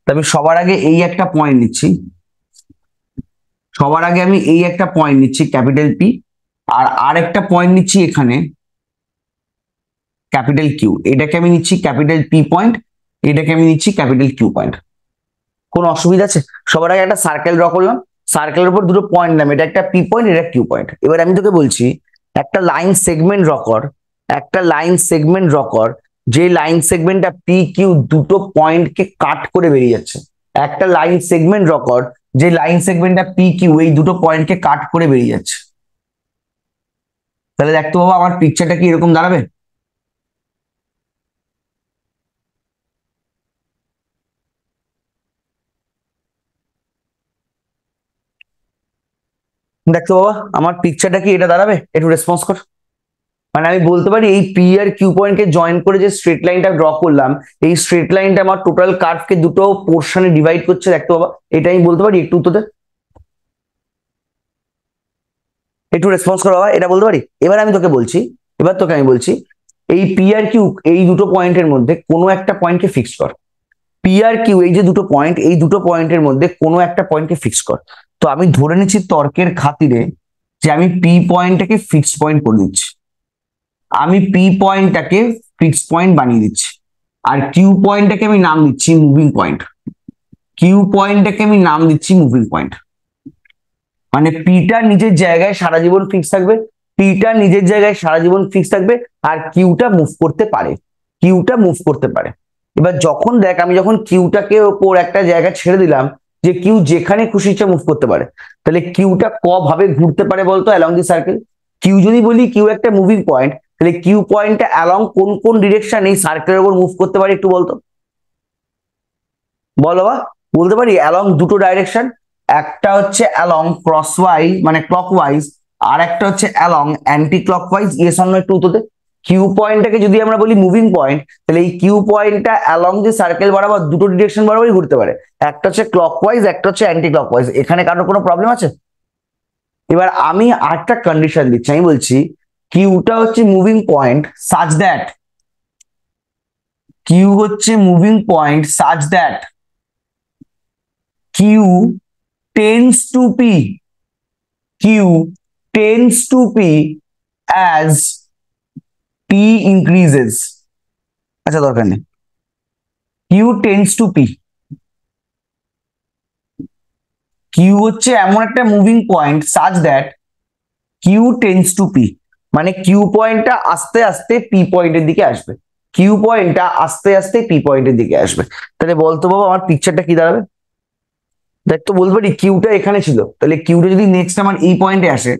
তো আমি সবার আগে এই একটা পয়েন্ট নিচ্ছি, সবার আগে আমি এই একটা পয়েন্ট নিচ্ছি ক্যাপিটাল পি, আর একটা পয়েন্ট নিচ্ছি এখানে ক্যাপিটাল কিউ। এটাকে আমি নিচ্ছি ক্যাপিটাল পি পয়েন্ট, এটাকে আমি নিচ্ছি ক্যাপিটাল কিউ পয়েন্ট। কোনো অসুবিধা আছে? সবার আগে একটা সার্কেল ড্র করলাম, সার্কেলের উপর দুটো পয়েন্ট নাম, এটা একটা পি পয়েন্ট, এটা কিউ পয়েন্ট। এবার আমি তোকে বলছি একটা লাইন সেগমেন্ট ড্র কর, একটা লাইন সেগমেন্ট ড্র কর, যে লাইন সেগমেন্টটা পি কিউ দুটো পয়েন্টকে কাট করে বেরিয়ে যাচ্ছে। একটা লাইন সেগমেন্ট ড্র কর, যে লাইন সেগমেন্টটা পি কিউ এই দুটো পয়েন্টকে কাট করে বেরিয়ে যাচ্ছে। তাহলে দেখতে পাবো আমার পিকচারটা কি এরকম দাঁড়াবে। দেখতো বাবা আমার পিকচারটা কি এটা দাঁড়াবে? একটু রেসপন্স কর। মানে আমি বলতে পারি এই পি আর কিউ পয়েন্টকে জয়েন করে যে স্ট্রেট লাইনটা ড্র করলাম, এই স্ট্রেট লাইনটা আমার টোটাল কার্ভকে দুটো পোর্শনে ডিভাইড করছে, দেখতে পাবা। এটা আমি বলতে পারি একটু উত্তরতে, একটু রেসপন্স করো বাবা, এটা বলতে পারি। এবার আমি তোকে বলছি, এবার তোকে আমি বলছি, এই পি আর কিউ এই দুটো পয়েন্টের মধ্যে কোনো একটা পয়েন্টকে ফিক্স কর। পি আর কিউ এই যে দুটো পয়েন্ট, এই দুটো পয়েন্টের মধ্যে কোনো একটা পয়েন্টকে ফিক্স কর। তো আমি ধরে নিচ্ছি তর্কের খাতিরে যে আমি পি পয়েন্টটাকে ফিক্সড পয়েন্ট করে দিচ্ছি, আমি পি পয়েন্টটাকে ফিক্সড পয়েন্ট বানিয়ে দিচ্ছি, আর কিউ পয়েন্টটাকে আমি নাম দিচ্ছি মুভিং পয়েন্ট। কিউ পয়েন্টটাকে আমি নাম দিচ্ছি মুভিং পয়েন্ট। মানে পিটা নিজের জায়গায় সারা জীবন ফিক্স থাকবে, পিটা নিজের জায়গায় সারা জীবন ফিক্স থাকবে, আর কিউটা মুভ করতে পারে, কিউটা মুভ করতে পারে। এবার যখন দেখ আমি যখন কিউটাকে ওপর একটা জায়গা ছেড়ে দিলাম যে কিউ যেখানে খুশি ইচ্ছা মুভ করতে পারে, তাহলে কিউটা ক ভাবে ঘুরতে পারে বলতো অ্যালং দি সার্কেল? কিউ যদি বলি কিউ একটা মুভিং পয়েন্ট, তাহলে কিউ পয়েন্টটা অ্যালং কোন কোন ডিরেকশন এই সার্কেলের উপর মুভ করতে পারে একটু বলতো, বলো বা। বলতে পারি অ্যালং দুটো ডাইরেকশন, একটা হচ্ছে অ্যালং ক্রসওয়াইজ মানে ক্লকওয়াইজ, আর একটা হচ্ছে along anti clockwise. Yes or no একটু উত্তর দে। কিউ পয়েন্টটাকে যদি আমরা বলি মুভিং পয়েন্ট, তাহলে এই কিউ পয়েন্টটা অ্যালং যে সার্কেল বরাবর দুটো ডিরেকশন বরাবরই ঘুরতে পারে, একটা হচ্ছে ক্লকওয়াইজ, একটা হচ্ছে অ্যান্টি ক্লকওয়াইজ। এখানে কারোর কোনো প্রবলেম আছে? এবার আমি আরেকটা কন্ডিশন দিচ্ছি, আমি বলছি কিউটা হচ্ছে moving point such that, Q হচ্ছে moving point such that Q tends to P, Q tends to P as P increases. আচ্ছা দরকার নেই, Q tends to P, Q হচ্ছে এমন একটা moving point such that Q tends to P, মানে Q পয়েন্টটা আস্তে আস্তে P পয়েন্টের দিকে আসবে, Q পয়েন্টটা আস্তে আস্তে P পয়েন্টের দিকে আসবে। তাহলে বলতো বাবা আমার পিকচারটা কি দাঁড়াবে? দেখ তো বলতে পারি কিউটা এখানে ছিল, তাহলে কিউটা যদি নেক্সট আমার এই পয়েন্টে আসে,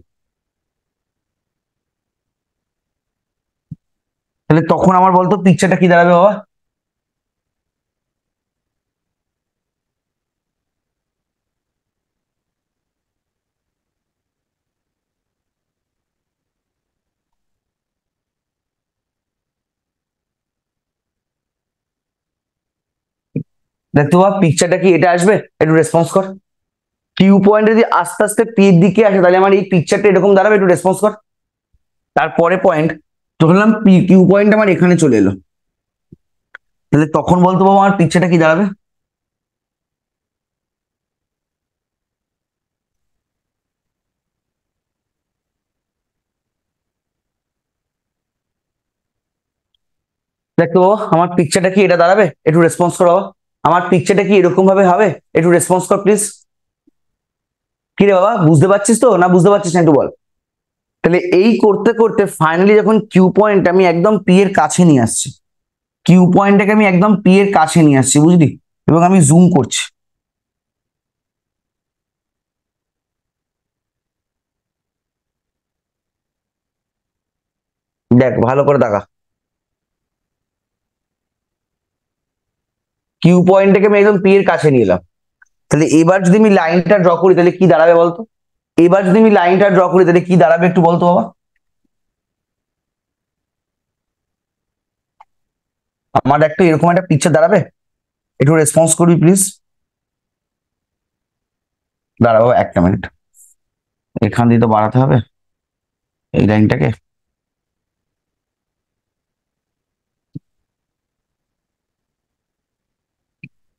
তাহলে তখন আমার বলতো পিকচারটা কি দাঁড়াবে বাবা? দেখতে বাবা পিকচারটা কি এটা আসবে, একটু রেসপন্স কর। কিউ পয়েন্ট যদি আস্তে আস্তে পি এর দিকে আসে, তাহলে আমার এই পিকচারটা এরকম দাঁড়াবে, একটু রেসপন্স কর। তারপরে পয়েন্ট ধরলাম পি কিউ পয়েন্ট আমার এখানে চলে এলো, তাহলে তখন বলতো বাবা আমার পিকচারটা কি দাঁড়াবে? দেখতো বাবা আমার পিকচারটা কি এটা দাঁড়াবে, একটু রেসপন্স করো বাবা। আমার পিকচারটা কি এরকম ভাবে হবে, একটু রেসপন্স কর প্লিজ। কি রে বাবা বুঝতে পারছিস তো, না বুঝতে পারছিস না একটু বল। তাহলে এই করতে করতে ফাইনালি যখন কিউ পয়েন্ট আমি একদম পি এর কাছে নিয়ে আসছি, কিউ পয়েন্টটাকে আমি একদম পি এর কাছে নিয়ে আসছি, বুঝলি, এবং আমি জুম করছি। দেখ ভালো করে দেখা, কিউ পয়েন্টটাকে আমি একদম পি এর কাছে নিয়ে এলাম। তাহলে এবার যদি আমি লাইনটা ড্র করি তাহলে কি দাঁড়াবে বলতো? এবার যদি আমি লাইনটা ড্র করি তাহলে কি দাঁড়াবে একটু বলতো বাবা। আমার একটা এরকম একটা পিকচার দাঁড়াবে, একটু রেসপন্স করবি প্লিজ। দাঁড়াবো একটা মিনিট, এখান দিয়ে তো বাড়াতে হবে এই লাইনটাকে।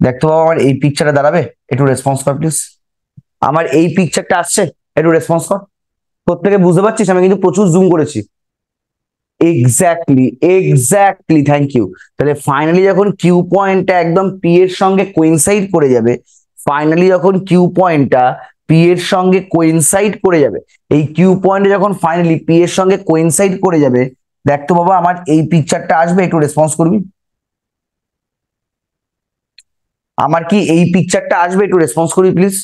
দেখতে পাবো আমার এই পিকচারটা দাঁড়াবে, একটু রেসপন্স কর প্লিজ। আমার এই পিকচারটা আসছে, একটু রেসপন্স কর। প্রত্যেকে বুঝতে পারছিস আমি কিন্তু প্রচুর জুম করেছি। Exactly exactly, thank you. তাহলে ফাইনালি যখন কিউ পয়েন্টটা একদম পি এর সঙ্গে কোইনসাইড করে যাবে, ফাইনালি যখন কিউ পয়েন্টটা পি এর সঙ্গে কোইনসাইড করে যাবে, এই কিউ পয়েন্টে যখন ফাইনালি পি এর সঙ্গে কোইনসাইড করে যাবে, দেখতো বাবা আমার এই পিকচারটা আসবে, একটু রেসপন্স করবি। আমার কি এই পিকচারটা আসবে, একটু রেসপন্স করবি প্লিজ।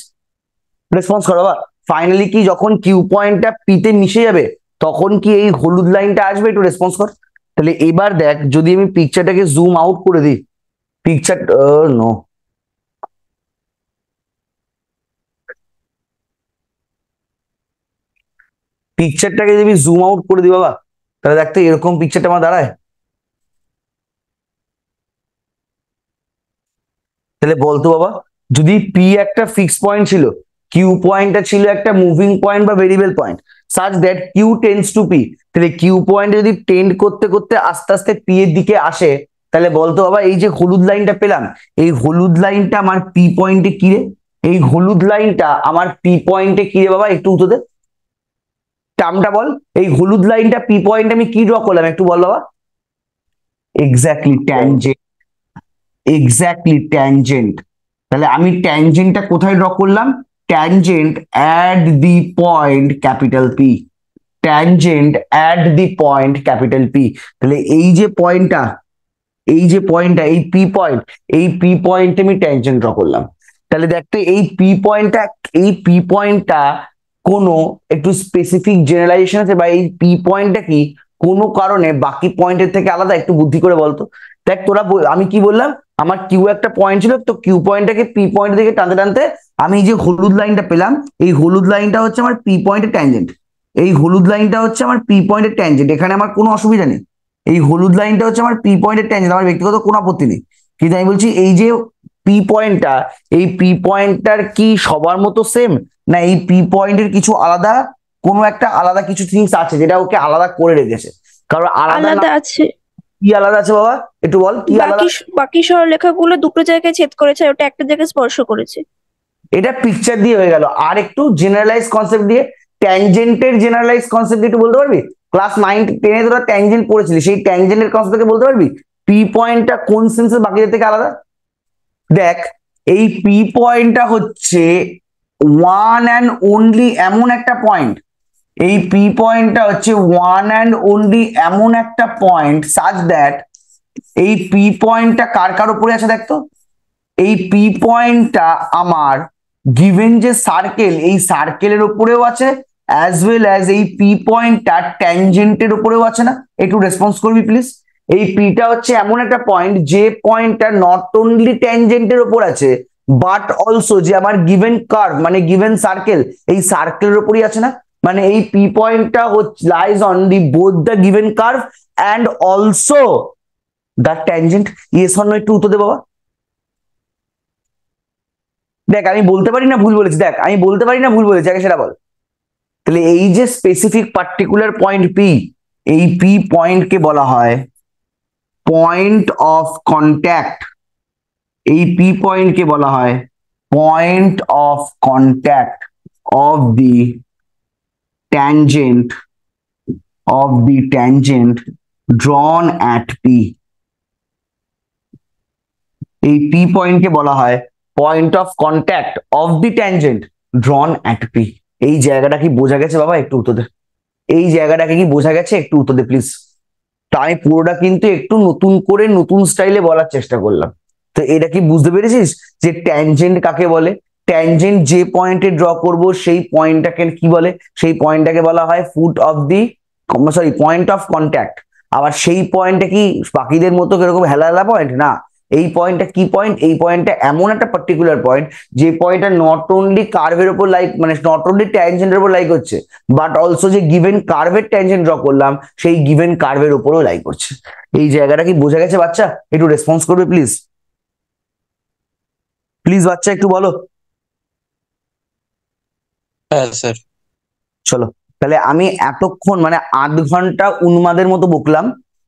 রেসপন্স করো বাবা। ফাইনালি কি যখন কিউ পয়েন্টটা পিতে মিশে যাবে, তখন কি এই হলুদ লাইনটা আসবে, একটু রেসপন্স কর। তাহলে এবার দেখ যদি আমি পিকচারটাকে জুম আউট করে দিই, পিকচার নো, পিকচারটাকে যদি আমি জুম আউট করে দিই বাবা, তাহলে দেখতে এরকম পিকচারটা আমার দাঁড়ায়। তাহলে বলতো বাবা, যদি পি একটা ফিক্স পয়েন্ট ছিল, কিউ পয়েন্টটা ছিল একটা মুভিং পয়েন্ট বা variable point, such that Q tends to P, তাহলে কিউ পয়েন্ট যদি টেন্ড করতে করতে আস্তে আস্তে পি এর দিকে আসে, তাহলে বলতো বাবা এই যে হলুদ লাইনটা পেলাম, এই হলুদ লাইনটা আমার পি পয়েন্টে কি রে? এই হলুদ লাইনটা আমার পি পয়েন্টে কি রে বাবা? একটু উত্তর দে, টার্মটা বল। এই হলুদ লাইনটা পি পয়েন্টে আমি কি ড্র করলাম একটু বল বাবা। Exactly tangent, exactly tangent. তাহলে আমি ট্যানজেন্টটা কোথায় ড্র করলাম? Tangent at the point capital P, tangent at the point capital P. তাহলে এই যে পয়েন্টটা, এই যে পয়েন্টটা, এই পি পয়েন্ট, এই পি পয়েন্টে আমি ট্যানজেন্ট ড্র করলাম। তাহলে দেখতে এই পি পয়েন্টটা, এই পি পয়েন্টটা কোনো একটু স্পেসিফিক জেনারেলাইজেশন আছে, বা এই পি পয়েন্টটা কি কোনো কারণে বাকি পয়েন্টের থেকে আলাদা? একটু বুদ্ধি করে বলতো। দেখ তোরা আমি কি বললাম, আমার কিউ একটা পয়েন্ট ছিল, তো কিউ পয়েন্টটাকে পি পয়েন্ট থেকে টানতে টানতে আমি যে হলুদ লাইনটা পেলাম, এই হলুদ লাইনটা হচ্ছে আমার পি পয়েন্টের ট্যানজেন্ট। এই হলুদ লাইনটা হচ্ছে আমার পি পয়েন্টের ট্যানজেন্ট, এখানে আমার কোনো অসুবিধা নেই। এই হলুদ লাইনটা হচ্ছে আমার পি পয়েন্টের ট্যানজেন্ট, আমার ব্যক্তিগত কোনো আপত্তি নেই। কিন্তু আমি বলছি এই যে পি পয়েন্টটা, এই পি পয়েন্টটার কি সবার মতো সেম, না এই পি পয়েন্টের কিছু আলাদা, কোনো একটা আলাদা কিছু থিংস আছে যেটা ওকে আলাদা করে রেখেছে? কারণ আলাদা আলাদা আছে। কি আলাদা আছে বাবা? একটু বল কি আলাদা। বাকি সরলরেখাগুলো দুটো জায়গায় ছেদ করেছে, ওটা একটা জায়গায় স্পর্শ করেছে। এটা পিকচার দিয়ে হয়ে গেল, আর একটু জেনারেলাইজ কনসেপ্ট দিয়ে, ট্যানজেন্টের জেনারেলাইজ কনসেপ্ট একটু বলতে পারবি? ক্লাস 9-10 তোরা ট্যানজেন্ট পড়েছিলি, সেই ট্যানজেন্টের কনসেপ্টকে বলতে পারবি পি পয়েন্টটা কোন সেন্সে বাকিদের থেকে আলাদা? দেখ এই পি পয়েন্টটা হচ্ছে ওয়ান অ্যান্ড অনলি এমন একটা পয়েন্ট, এই পি পয়েন্টটা হচ্ছে ওয়ান অ্যান্ড অনলি এমন একটা পয়েন্ট সাচ দ্যাট, এই পি পয়েন্টটা কার কার উপরে আছে দেখতো? এই পি পয়েন্টটা আমার গিভেন যে সার্কেল, এই সার্কেলের উপরেও আছে, অ্যাজ ওয়েল অ্যাজ এই পি পয়েন্টটা ট্যানজেন্টের উপরেও আছে না? একটু রেসপন্স করবি প্লিজ। এই পিটা হচ্ছে এমন একটা পয়েন্ট, যে পয়েন্টটা নট অনলি ট্যানজেন্টের উপর আছে, বাট অলসো যে আমার গিভেন কার্ভ মানে গিভেন সার্কেল, এই সার্কেলের উপরই আছে না? মানে এই পি পয়েন্টটা lies on the both the given curve and also the tangent. Yes or no একটু উত্তর দে বাবা। দেখ আমি বলতে পারি না ভুল বলেছি, দেখ আমি বলতে পারি না ভুল বলেছি, আগে সেটা বল। তাহলে এই যে স্পেসিফিক পার্টিকুলার পয়েন্ট পি, এই পি পয়েন্টকে বলা হয় পয়েন্ট অফ কন্ট্যাক্ট। এই পি পয়েন্টকে বলা হয় point of contact of the tangent, of the tangent ড্রন at P. এই পি পয়েন্টকে বলা হয় point of contact of the tangent ড্রন at P. এই জায়গাটা কি বোঝা গেছে বাবা? একটু উত্তর দে। এই জায়গাটাকে কি বোঝা গেছে? একটু উত্তর দে প্লিজ। তো আমি পুরোটা কিন্তু একটু নতুন করে নতুন স্টাইলে বলার চেষ্টা করলাম। তো এটা কি বুঝতে পেরেছিস যে ট্যানজেন্ট কাকে বলে? ট্যানজেন্ট যে পয়েন্টে ড্র করব সেই পয়েন্টটাকে কি বলে? সেই পয়েন্টটাকে বলা হয় foot of the, sorry point of contact. আবার সেই পয়েন্টটা কি বাকিদের মতো কিরকম হেলা হেলা পয়েন্ট না, এই পয়েন্টটা কি পয়েন্ট? এই পয়েন্টটা এমন একটা পার্টিকুলার পয়েন্ট যে পয়েন্টটা নট অনলি কার্ভের উপর লাইক, মানে নট অনলি ট্যানজেন্টের উপর লাইক হচ্ছে, বাট অলসো যে গিভেন কার্ভের ট্যানজেন্ট ড্র করলাম সেই গিভেন কার্ভের উপরেও লাইক করছে। এই জায়গাটা কি বোঝা গেছে বাচ্চা? একটু রেসপন্স করবে প্লিজ, প্লিজ বাচ্চা একটু বলো। হ্যাঁ স্যার। চলো তাহলে আমি এতক্ষণ মানে 8 ঘন্টা উন্মাদের মতো বকলাম,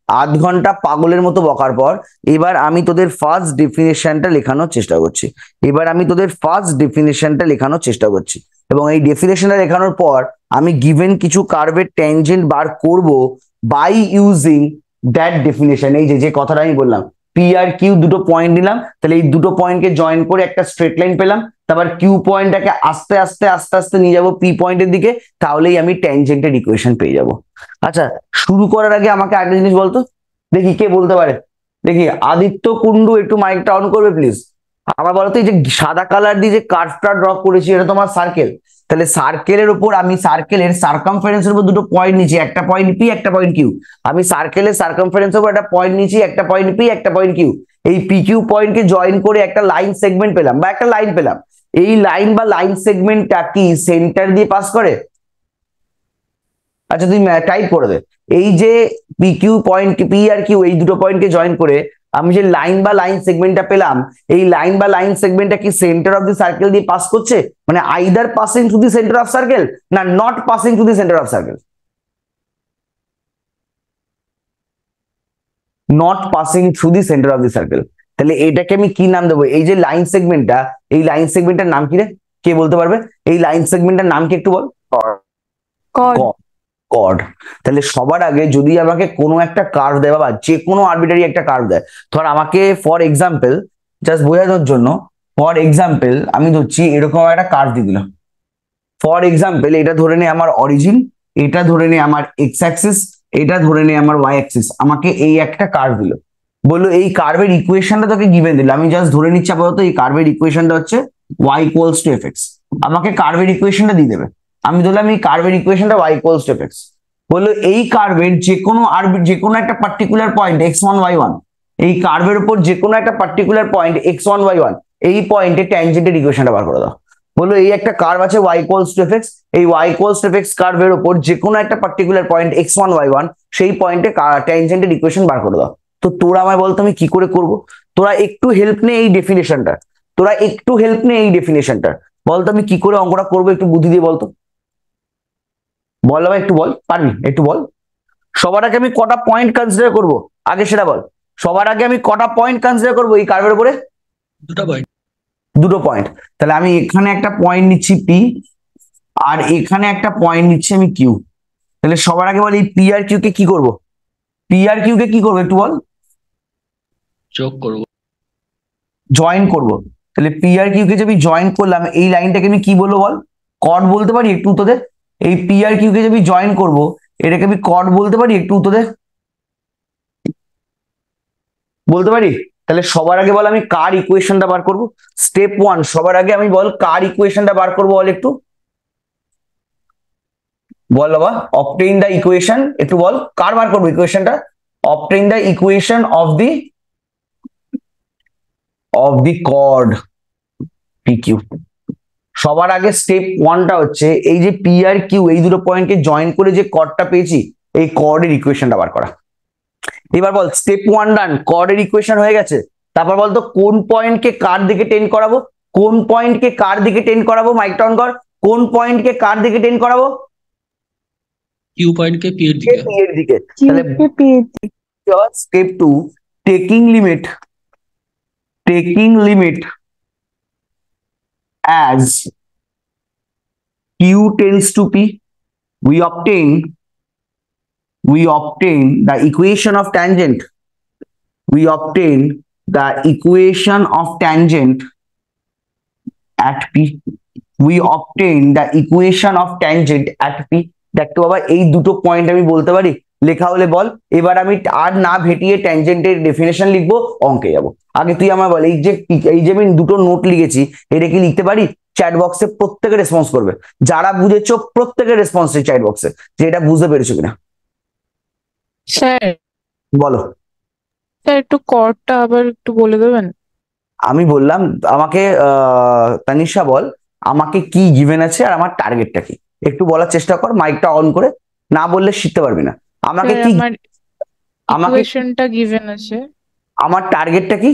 8 ঘন্টা পাগলের মতো বকার পর এবার আমি তোদের ফার্স্ট ডেফিনেশনটা লেখানোর চেষ্টা করছি। এবং এই ডেফিনেশনটা লেখানোর পর আমি গিভেন কিছু কার্ভের ট্যানজেন্ট বার করব বাই ইউজিং দ্যাট ডেফিনেশন। এই যে কথাটা আমি বললাম, পি আর কিউ দুটো পয়েন্ট নিলাম, তাহলে এই দুটো পয়েন্টকে জয়েন করে একটা স্ট্রেট লাইন পেলাম, তারপর কিউ পয়েন্টটাকে আস্তে আস্তে আস্তে আস্তে নিয়ে যাবো পি পয়েন্টের দিকে, তাহলেই আমি ট্যানজেন্টের ইকুয়েশন পেয়ে যাব। আচ্ছা শুরু করার আগে আমাকে একটা জিনিস বলতো, দেখি কে বলতে পারে। দেখি আদিত্য কুন্ডু একটু মাইকটা অন করবে প্লিজ। আমার বলতো এই যে সাদা কালার দিয়ে যে কার্ভটা ড্র করেছি এটা তোমার সার্কেল, তাহলে সার্কেলের উপর আমি সার্কেলের সার্কামফারেন্সের উপর দুটো পয়েন্ট নিচ্ছি, একটা পয়েন্ট পি একটা পয়েন্ট কিউ। আমি সার্কেলের সার্কামফারেন্সের উপর একটা পয়েন্ট নিচ্ছি, একটা পয়েন্ট পি একটা পয়েন্ট কিউ। এই পি কিউ পয়েন্টকে জয়েন করে একটা লাইন সেগমেন্ট পেলাম বা একটা লাইন পেলাম। এই লাইন বা লাইন সেগমেন্টটা কি সেন্টার দিয়ে পাস করে? আচ্ছা তুই টাইপ করে দে, এই যে P Q point, P R Q এই দুটো পয়েন্টকে জয়েন করে আমি যে লাইন বা লাইন সেগমেন্টটা পেলাম, এই লাইন বা লাইন সেগমেন্টটা কি সেন্টার অফ দি সার্কেল দিয়ে পাস করছে, মানে either passing through the centre of circle না not passing through the centre of circle? Not passing through the centre of the circle. তাহলে এটাকে আমি কি নাম দেবো? এই যে লাইন সেগমেন্টটা, এই লাইন সেগমেন্টটার নাম কি রে? কে বলতে পারবে? এই লাইন সেগমেন্টটার নাম কি একটু বল। কর্ড। কর্ড। তাহলে সবার আগে যদি আমাকে কোনো একটা কার্ভ দেয়, বা যে কোনো আরবিটারি একটা কার্ভ দেয়, ধর আমাকে ফর এক্সাম্পল জাস্ট বোঝানোর জন্য, ফর এক্সাম্পল আমি ধরছি এরকম একটা কার্ভ দিয়ে দিলাম। ফর এক্সাম্পল এটা ধরে নে আমার অরিজিন, এটা ধরে নে আমার এক্স অ্যাক্সিস, এটা ধরে নে আমার ওয়াই অ্যাক্সিস, আমাকে এই একটা কার্ভ দিল, বললো এই কার্ভের ইকুয়েশনটা তোকে গিভেন দিল। আমি জাস্ট ধরে নিচ্ছি আপাতত এই কার্ভের ইকুয়েশনটা হচ্ছে y equals to F x. আমাকে কার্ভের ইকুয়েশনটা দিয়ে দেবে, আমি ধরলাম এই কার্ভের ইকুয়েশনটা y equals to F x. বললো এই কার্ভের যে কোনো একটা পার্টিকুলার পয়েন্ট x1 y1, এই কার্ভের উপর যে কোনো একটা পার্টিকুলার পয়েন্ট x1 y1, এই পয়েন্টে ট্যানজেন্টের ইকুয়েশনটা বার করে দাও। বললো এই একটা কার্ভ আছে y equals to F x, এই y equals to F x কার্ভের উপর যে কোনো একটা পার্টিকুলার পয়েন্ট x1 y1, সেই পয়েন্টে ট্যানজেন্টের ইকুয়েশন বার করে দাও। তো তোরা আমায় বলতো আমি কি করে করব? তোরা একটু হেল্প নে এই ডেফিনেশনটা, বলতো আমি কি করে অঙ্কটা করবো, একটু বুদ্ধি দিয়ে বলতো। বল ভাই, একটু বল, পারবি? একটু বল। সবার আগে আমি কটা পয়েন্ট কনসিডার করব, আগে সেটা বল। সবার আগে আমি কটা পয়েন্ট কনসিডার করবো এই কার্ভের উপরে? দুটো পয়েন্ট। তাহলে আমি এখানে একটা পয়েন্ট নিচ্ছি পি, আর এখানে একটা পয়েন্ট নিচ্ছি আমি কিউ। তাহলে সবার আগে বল এই পি আর কিউ কে কি করবো? পি আর কিউ কে কি করবো একটু বল। যোগ করব, জয়েন করব। তাহলে পি আর কিউ কে যে আমি জয়েন করলাম, এই লাইনটাকে আমি কি বলবো বল? কর্ড বলতে পারি একটু তোদের? এই পি আর কিউ কে যে আমি জয়েন করবো, এটাকে আমি কর্ড বলতে পারি একটু তোদের? বলতে পারি? তাহলে সবার আগে বল আমি কার ইকুয়েশনটা বার করব? স্টেপ 1 সবার আগে আমি বল কার ইকুয়েশনটা বার করবো বল একটু বল বাবা। অবটেইন দা ইকুয়েশন, একটু বল কার বার করবো ইকুয়েশনটা? Obtain the equation of the chord PQ। সবার আগে স্টেপ 1টা হচ্ছে এই যে পি আর কিউ এই দুটো পয়েন্টকে জয়েন করে যে কর্ডটা পেয়েছি, এই কর্ডের ইকুয়েশনটা বার করা। এবার বল স্টেপ 1 ডান, কর্ডের ইকুয়েশন হয়ে গেছে। তারপর বলতো কোন পয়েন্টকে কার দিকে টেন্ড করাবো? কোন পয়েন্টকে কার দিকে টেন্ড করাবো? মাইকটা অন কর। কোন পয়েন্টকে কার দিকে টেন্ড করাবো? কিউ পয়েন্টকে পি এর দিকে। পি এর দিকে। তাহলে step 2 taking limit as q tends to p, we obtain the equation of tangent at p, দেখতো বাবা এই দুটো পয়েন্ট আমি বলতে পারি, লেখা হলে বল। এবার আমি আর না ভেটিয়ে ট্যানজেন্টের ডেফিনেশন লিখবো, অঙ্কে যাবো। আগে তুই আমার বল, এই যে আমি দুটো নোট লিখেছি, এটা কি লিখতে পারি? চ্যাট বক্সে প্রত্যেকে রেসপন্স করবে, যারা বুঝেছো প্রত্যেকের রেসপন্স চ্যাট বক্সে যে এটা বুঝতে পেরেছো কিনা। স্যার বলো। স্যার একটু কর্ডটা আবার একটু বলে দেবেন? আমি বললাম, আমাকে তানিশা বল আমাকে কি গিভেন আছে আর আমার টার্গেটটা কি, একটু বলার চেষ্টা কর মাইকটা অন করে, না বললে শিখতে পারবি না। আমাকে কি, আমাকে ইকুয়েশনটা গিভেন আছে, আমার টার্গেটটা কি?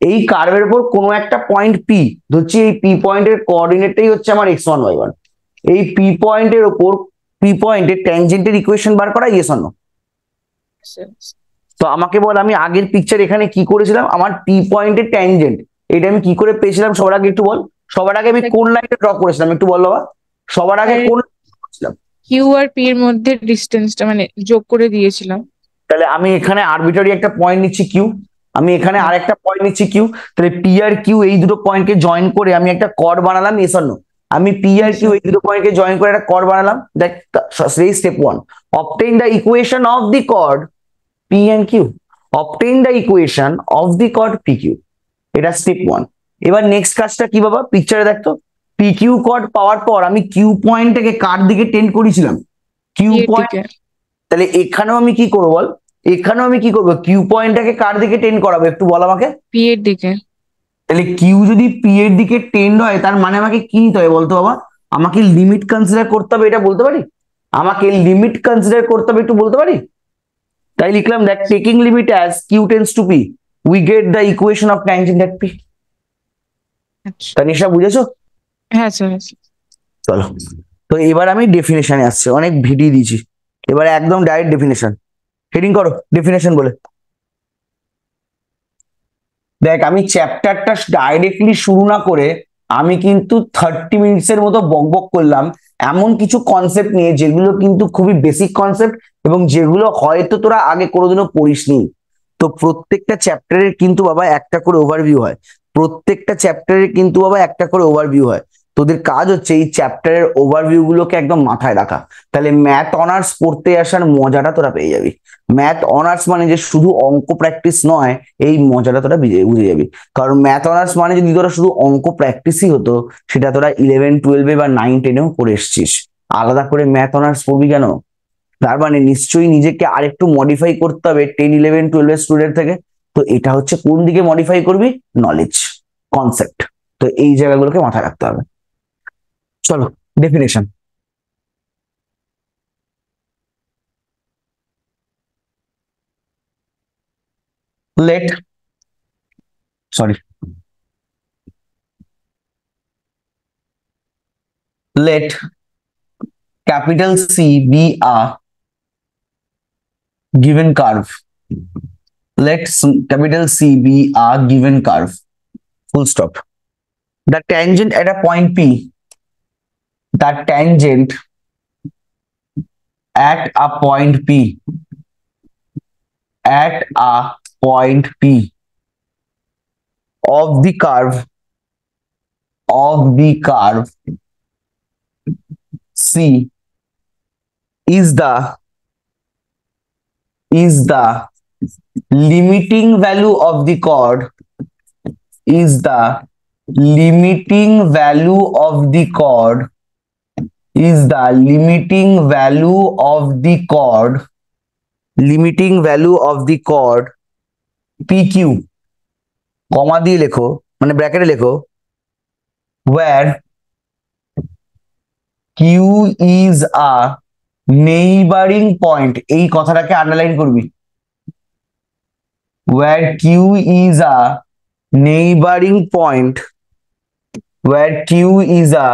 এই কার্ভের উপর কোনো একটা পয়েন্ট পি ধরছি, এই পি পয়েন্টের কোঅর্ডিনেটটাই হচ্ছে আমার x1 y1। এই পি পয়েন্টের উপর পি পয়েন্টের ট্যানজেন্টের ইকুয়েশন বার করা, ইয়েস অর নো? তো আমাকে বল আমি আগের পিকচার এখানে কি করেছিলাম, আমার পি পয়েন্টের ট্যানজেন্ট এটা আমি কি করে পেয়েছিলাম সবার আগে একটু বল। সবার আগে আমি কোন লাইনটা ড্র করেছিলাম একটু বল বাবা। সবার আগে কোন করেছিলাম? কিউ আর পি এর মধ্যে ডিস্টেন্সটা মানে যোগ করে দিয়েছিলাম। তাহলে আমি এখানে আরবিটারি একটা পয়েন্ট নিচ্ছি কিউ, আমি এখানে আরেকটা পয়েন্ট নিচ্ছি কিউ। তাহলে পি আর কিউ এই দুটো পয়েন্টকে জয়েন করে আমি একটা কর্ড বানালাম, ইয়েস অর নো? আমি পি আর কিউ এই দুটো পয়েন্টকে জয়েন করে একটা কর্ড বানালাম। দেখ সেই step 1, obtain the equation of the chord P and Q, obtain the equation of the chord P Q, এটা স্টেপ 1। এবার নেক্সট কাজটা কি বাবা, পিকচারে দেখতো পি কিউ কর্ড পাওয়ার পর আমি কিউ পয়েন্টটাকে কার দিকে টেন্ড করেছিলাম? Q point. তাহলে এখানেও আমি কি করবো বল, এখানেও আমি কি করবো? কিউ পয়েন্টটাকে কার দিকে টেন্ড করাবো একটু বল আমাকে। পি এর দিকে। তাহলে কিউ যদি পি এর দিকে টেন্ড হয় তার মানে আমাকে কি নিতে হবে বলতো বাবা? আমাকে লিমিট কনসিডার করতে হবে, এটা বলতে পারি? আমাকে লিমিট কনসিডার করতে হবে, একটু বলতে পারি? তাই লিখলাম that taking limit as Q tends to P we get the equation of tangent at P. আচ্ছা, তানিশা বুঝেছো? হ্যাঁ স্যার, হ্যাঁ স্যার। চলো, তো এবার আমি ডেফিনেশনে আসছি, অনেক ভিডিও দিয়েছি, এবার একদম ডাইরেক্ট ডেফিনেশন। হেডিং করো ডেফিনেশন বলে। দেখ, আমি চ্যাপ্টারটা ডাইরেক্টলি শুরু না করে আমি কিন্তু 30 মিনিটসের মতো বকবক করলাম এমন কিছু কনসেপ্ট নিয়ে, যেগুলো কিন্তু খুবই বেসিক কনসেপ্ট এবং যেগুলো হয়তো তোরা আগে কোনোদিনও পড়িসনি। তো প্রত্যেকটা চ্যাপ্টারের কিন্তু বাবা একটা করে ওভারভিউ হয়, প্রত্যেকটা চ্যাপ্টারের কিন্তু বাবা একটা করে ওভারভিউ হয়। তোদের কাজ হচ্ছে এই চ্যাপ্টারের ওভারভিউ গুলোকে একদম মাথায় রাখা, তাহলে ম্যাথ অনার্স পড়তে আসার মজাটা তোরা পেয়ে যাবি। ম্যাথ অনার্স মানে যে শুধু অঙ্ক প্র্যাকটিস নয়, এই মজাটা তোরা বুঝে যাবি। কারণ ম্যাথ অনার্স মানে যদি তোরা শুধু অঙ্ক প্র্যাকটিসই হতো, সেটা তোরা 11-12 বা 9-10-এও করে এসছিস। আলাদা করে ম্যাথ অনার্স পড়বি কেন? তার মানে নিশ্চয়ই নিজেকে আরেকটু মডিফাই করতে হবে 10-11-12 এর স্টুডেন্ট থেকে। তো এটা হচ্ছে কোন দিকে মডিফাই করবি? Knowledge, concept. তো এই জায়গাগুলোকে মাথায় রাখতে হবে। চলো definition. let sorry let capital C be a given curve. Capital C be a given curve. Full stop. The tangent at a point P. The tangent at a point P. At a point P of the curve C is the limiting value of the chord is the limiting value of the chord is the limiting value of the chord PQ কমা দিয়ে লেখো মানে ব্র্যাকেটে লেখো where Q is a neighboring point, এই কথাটাকে underline করবি। where Q is a neighboring point, where Q is a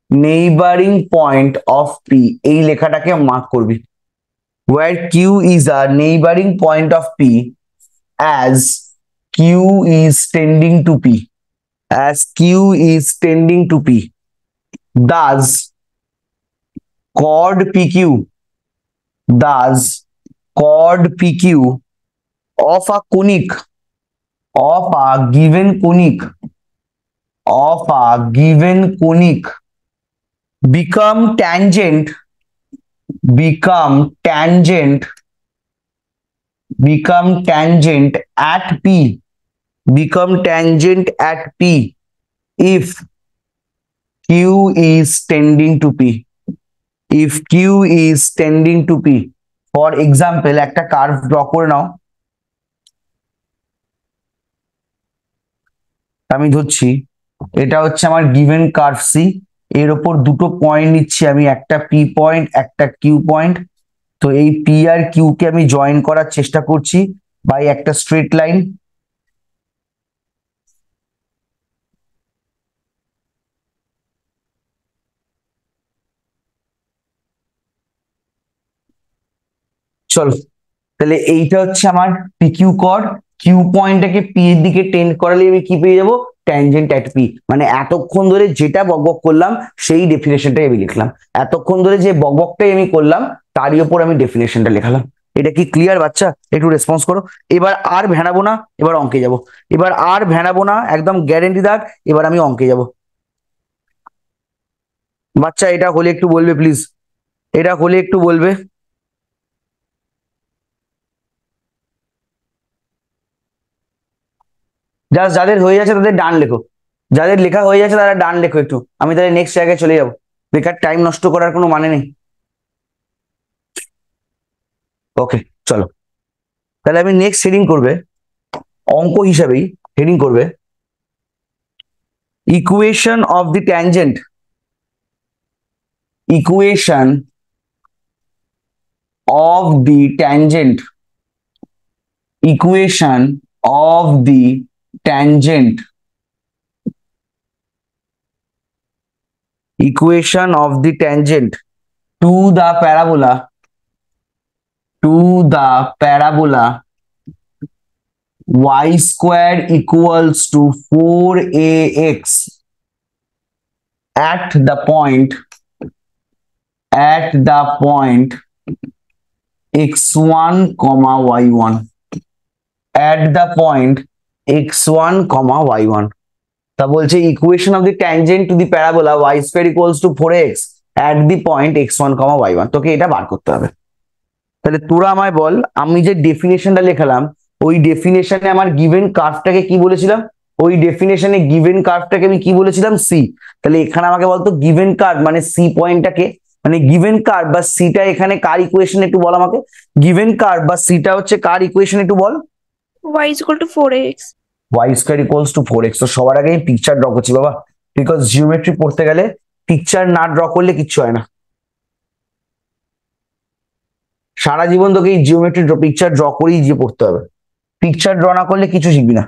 neighboring point of P, এই লেখাটাকে মার্ক করবি। where Q is a neighboring point of P as Q is tending to P, as Q is tending to P, thus chord PQ of a conic of a given conic become tangent at P, if Q is tending to P, if Q is tending to P. For example, একটা curve draw করে নাও, আমি ধরছি এটা হচ্ছে আমার given curve C, এর ওপর দুটো পয়েন্ট নিচ্ছি আমি, একটা পি পয়েন্ট একটা কিউ পয়েন্ট। তো এই পি আর কিউ কে আমি জয়েন করার চেষ্টা করছি বাই একটা স্ট্রেট লাইন। চলো, তাহলে এইটা হচ্ছে আমার পিকিউ কর্ড, কিউ পয়েন্টটাকে পি এর দিকে টেন্ড করালে আমি কি পেয়ে যাবো? Tangent at P. মানে এতক্ষণ ধরে যেটা বকবক করলাম সেই ডেফিনেশনটাই আমি লিখলাম, এতক্ষণ ধরে যে বকবকটাই আমি করলাম তারই উপর আমি ডেফিনেশনটা লিখলাম। এটা কি ক্লিয়ার বাচ্চা? একটু রেসপন্স করো। এবার আর ভেনাবো না, এবার অঙ্কে যাব। এবার আর ভেনাবো না, একদম গ্যারেন্টি দাগ, এবার আমি অঙ্কে যাব। বাচ্চা এটা হলে একটু বলবে প্লিজ, এটা হলে একটু বলবে। জাস্ট যাদের হয়ে যাচ্ছে তাদের ডান লেখো, যাদের লেখা হয়ে যাচ্ছে তারা ডান লেখো একটু, আমি তাহলে নেক্সট জায়গায় চলে যাব, বেকার টাইম নষ্ট করার কোনো মানে নেই। ওকে চলো, তাহলে আমি নেক্সট হেডিং করবে অঙ্ক হিসাবেই হেডিং করবে equation of the tangent of the tangent, equation of the tangent, equation of the tangent to the parabola, to the parabola y square equals to 4ax at the point x1 comma y1, at the point x1 comma y1. তা বলছে equation of the tangent to the parabola y square equals to 4x at the point x1 comma y1, তোকে এটা বার করতে হবে। তাহলে তোরা আমায় বল, আমি যে ডেফিনেশনটা লেখালাম ওই ডেফিনেশনে আমার গিভেন কার্ভটাকে কি বলেছিলাম, ওই ডেফিনেশনে গিভেন কার্ভটাকে আমি কি বলেছিলাম, সি। তাহলে এখানে আমাকে বলতো গিভেন কার্ভ মানে সি পয়েন্টটাকে, মানে গিভেন কার্ভ বা সিটা এখানে কার ইকুয়েশন একটু বল আমাকে, গিভেন কার্ভ বা সিটা হচ্ছে কার ইকুয়েশন একটু বল। y is equal to 4ax. y square equals to 4x। তো সবার আগে আমি পিকচার ড্র করছি বাবা, বিকজ জিওমেট্রি পড়তে গেলে পিকচার না ড্র করলে কিচ্ছু হয় না। সারা জীবন তোকে এই জিওমেট্রি পিকচার ড্র করেই গিয়ে পড়তে হবে, পিকচার ড্র না করলে কিছু শিখবি না।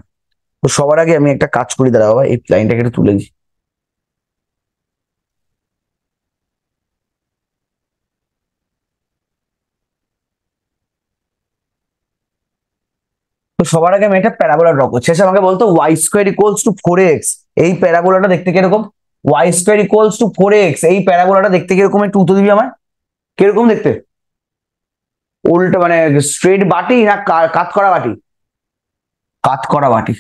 তো সবার আগে আমি একটা কাজ করি, দাঁড়া বাবা এই লাইনটাকে একটু তুলে দিই। তো সবার আগে আমি একটা প্যারাবোলা ড্র করছি। আচ্ছা আমাকে বলতো y square equals to 4x, এই প্যারাবোলাটা দেখতে কিরকম, y square equals to 4x এই প্যারাবোলাটা দেখতে কিরকম একটু উত্তর দিবি আমায়, কিরকম দেখতে? উল্টা মানে স্ট্রেট বাটি না কাত করা বাটি? কাত করা বাটি।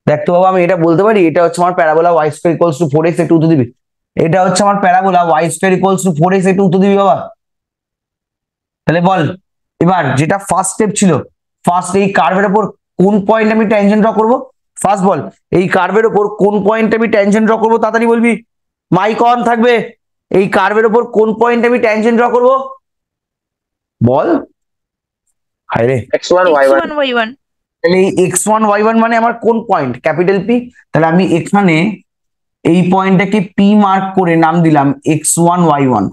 দেখ তো বাবা আমি এটা বলতে পারি, এটা হচ্ছে আমার parabola y square equals to 4x, একটু উত্তর দিবি। এটা হচ্ছে আমার parabola y square equals to 4x, একটু উত্তর দিবি বাবা। তাহলে বল এবার যেটা ফার্স্ট স্টেপ ছিল, ফার্স্ট এই কার্ভের উপর কোন পয়েন্ট আমি ট্যানজেন্ট ড্র করব, ফার্স্ট বল এই কার্ভের উপর কোন পয়েন্ট আমি ট্যানজেন্ট ড্র করব, তাড়াতাড়ি বলবি, মাইক অন থাকবে। এই কার্ভের উপর কোন পয়েন্ট আমি ট্যানজেন্ট ড্র করব বল। হায় রে, x1 y1 x1 y1. তাহলে এই x1 y1 মানে আমার কোন পয়েন্ট, ক্যাপিটাল পি। তাহলে আমি এখানে এই পয়েন্টটাকে পি মার্ক করে নাম দিলাম x1 y1।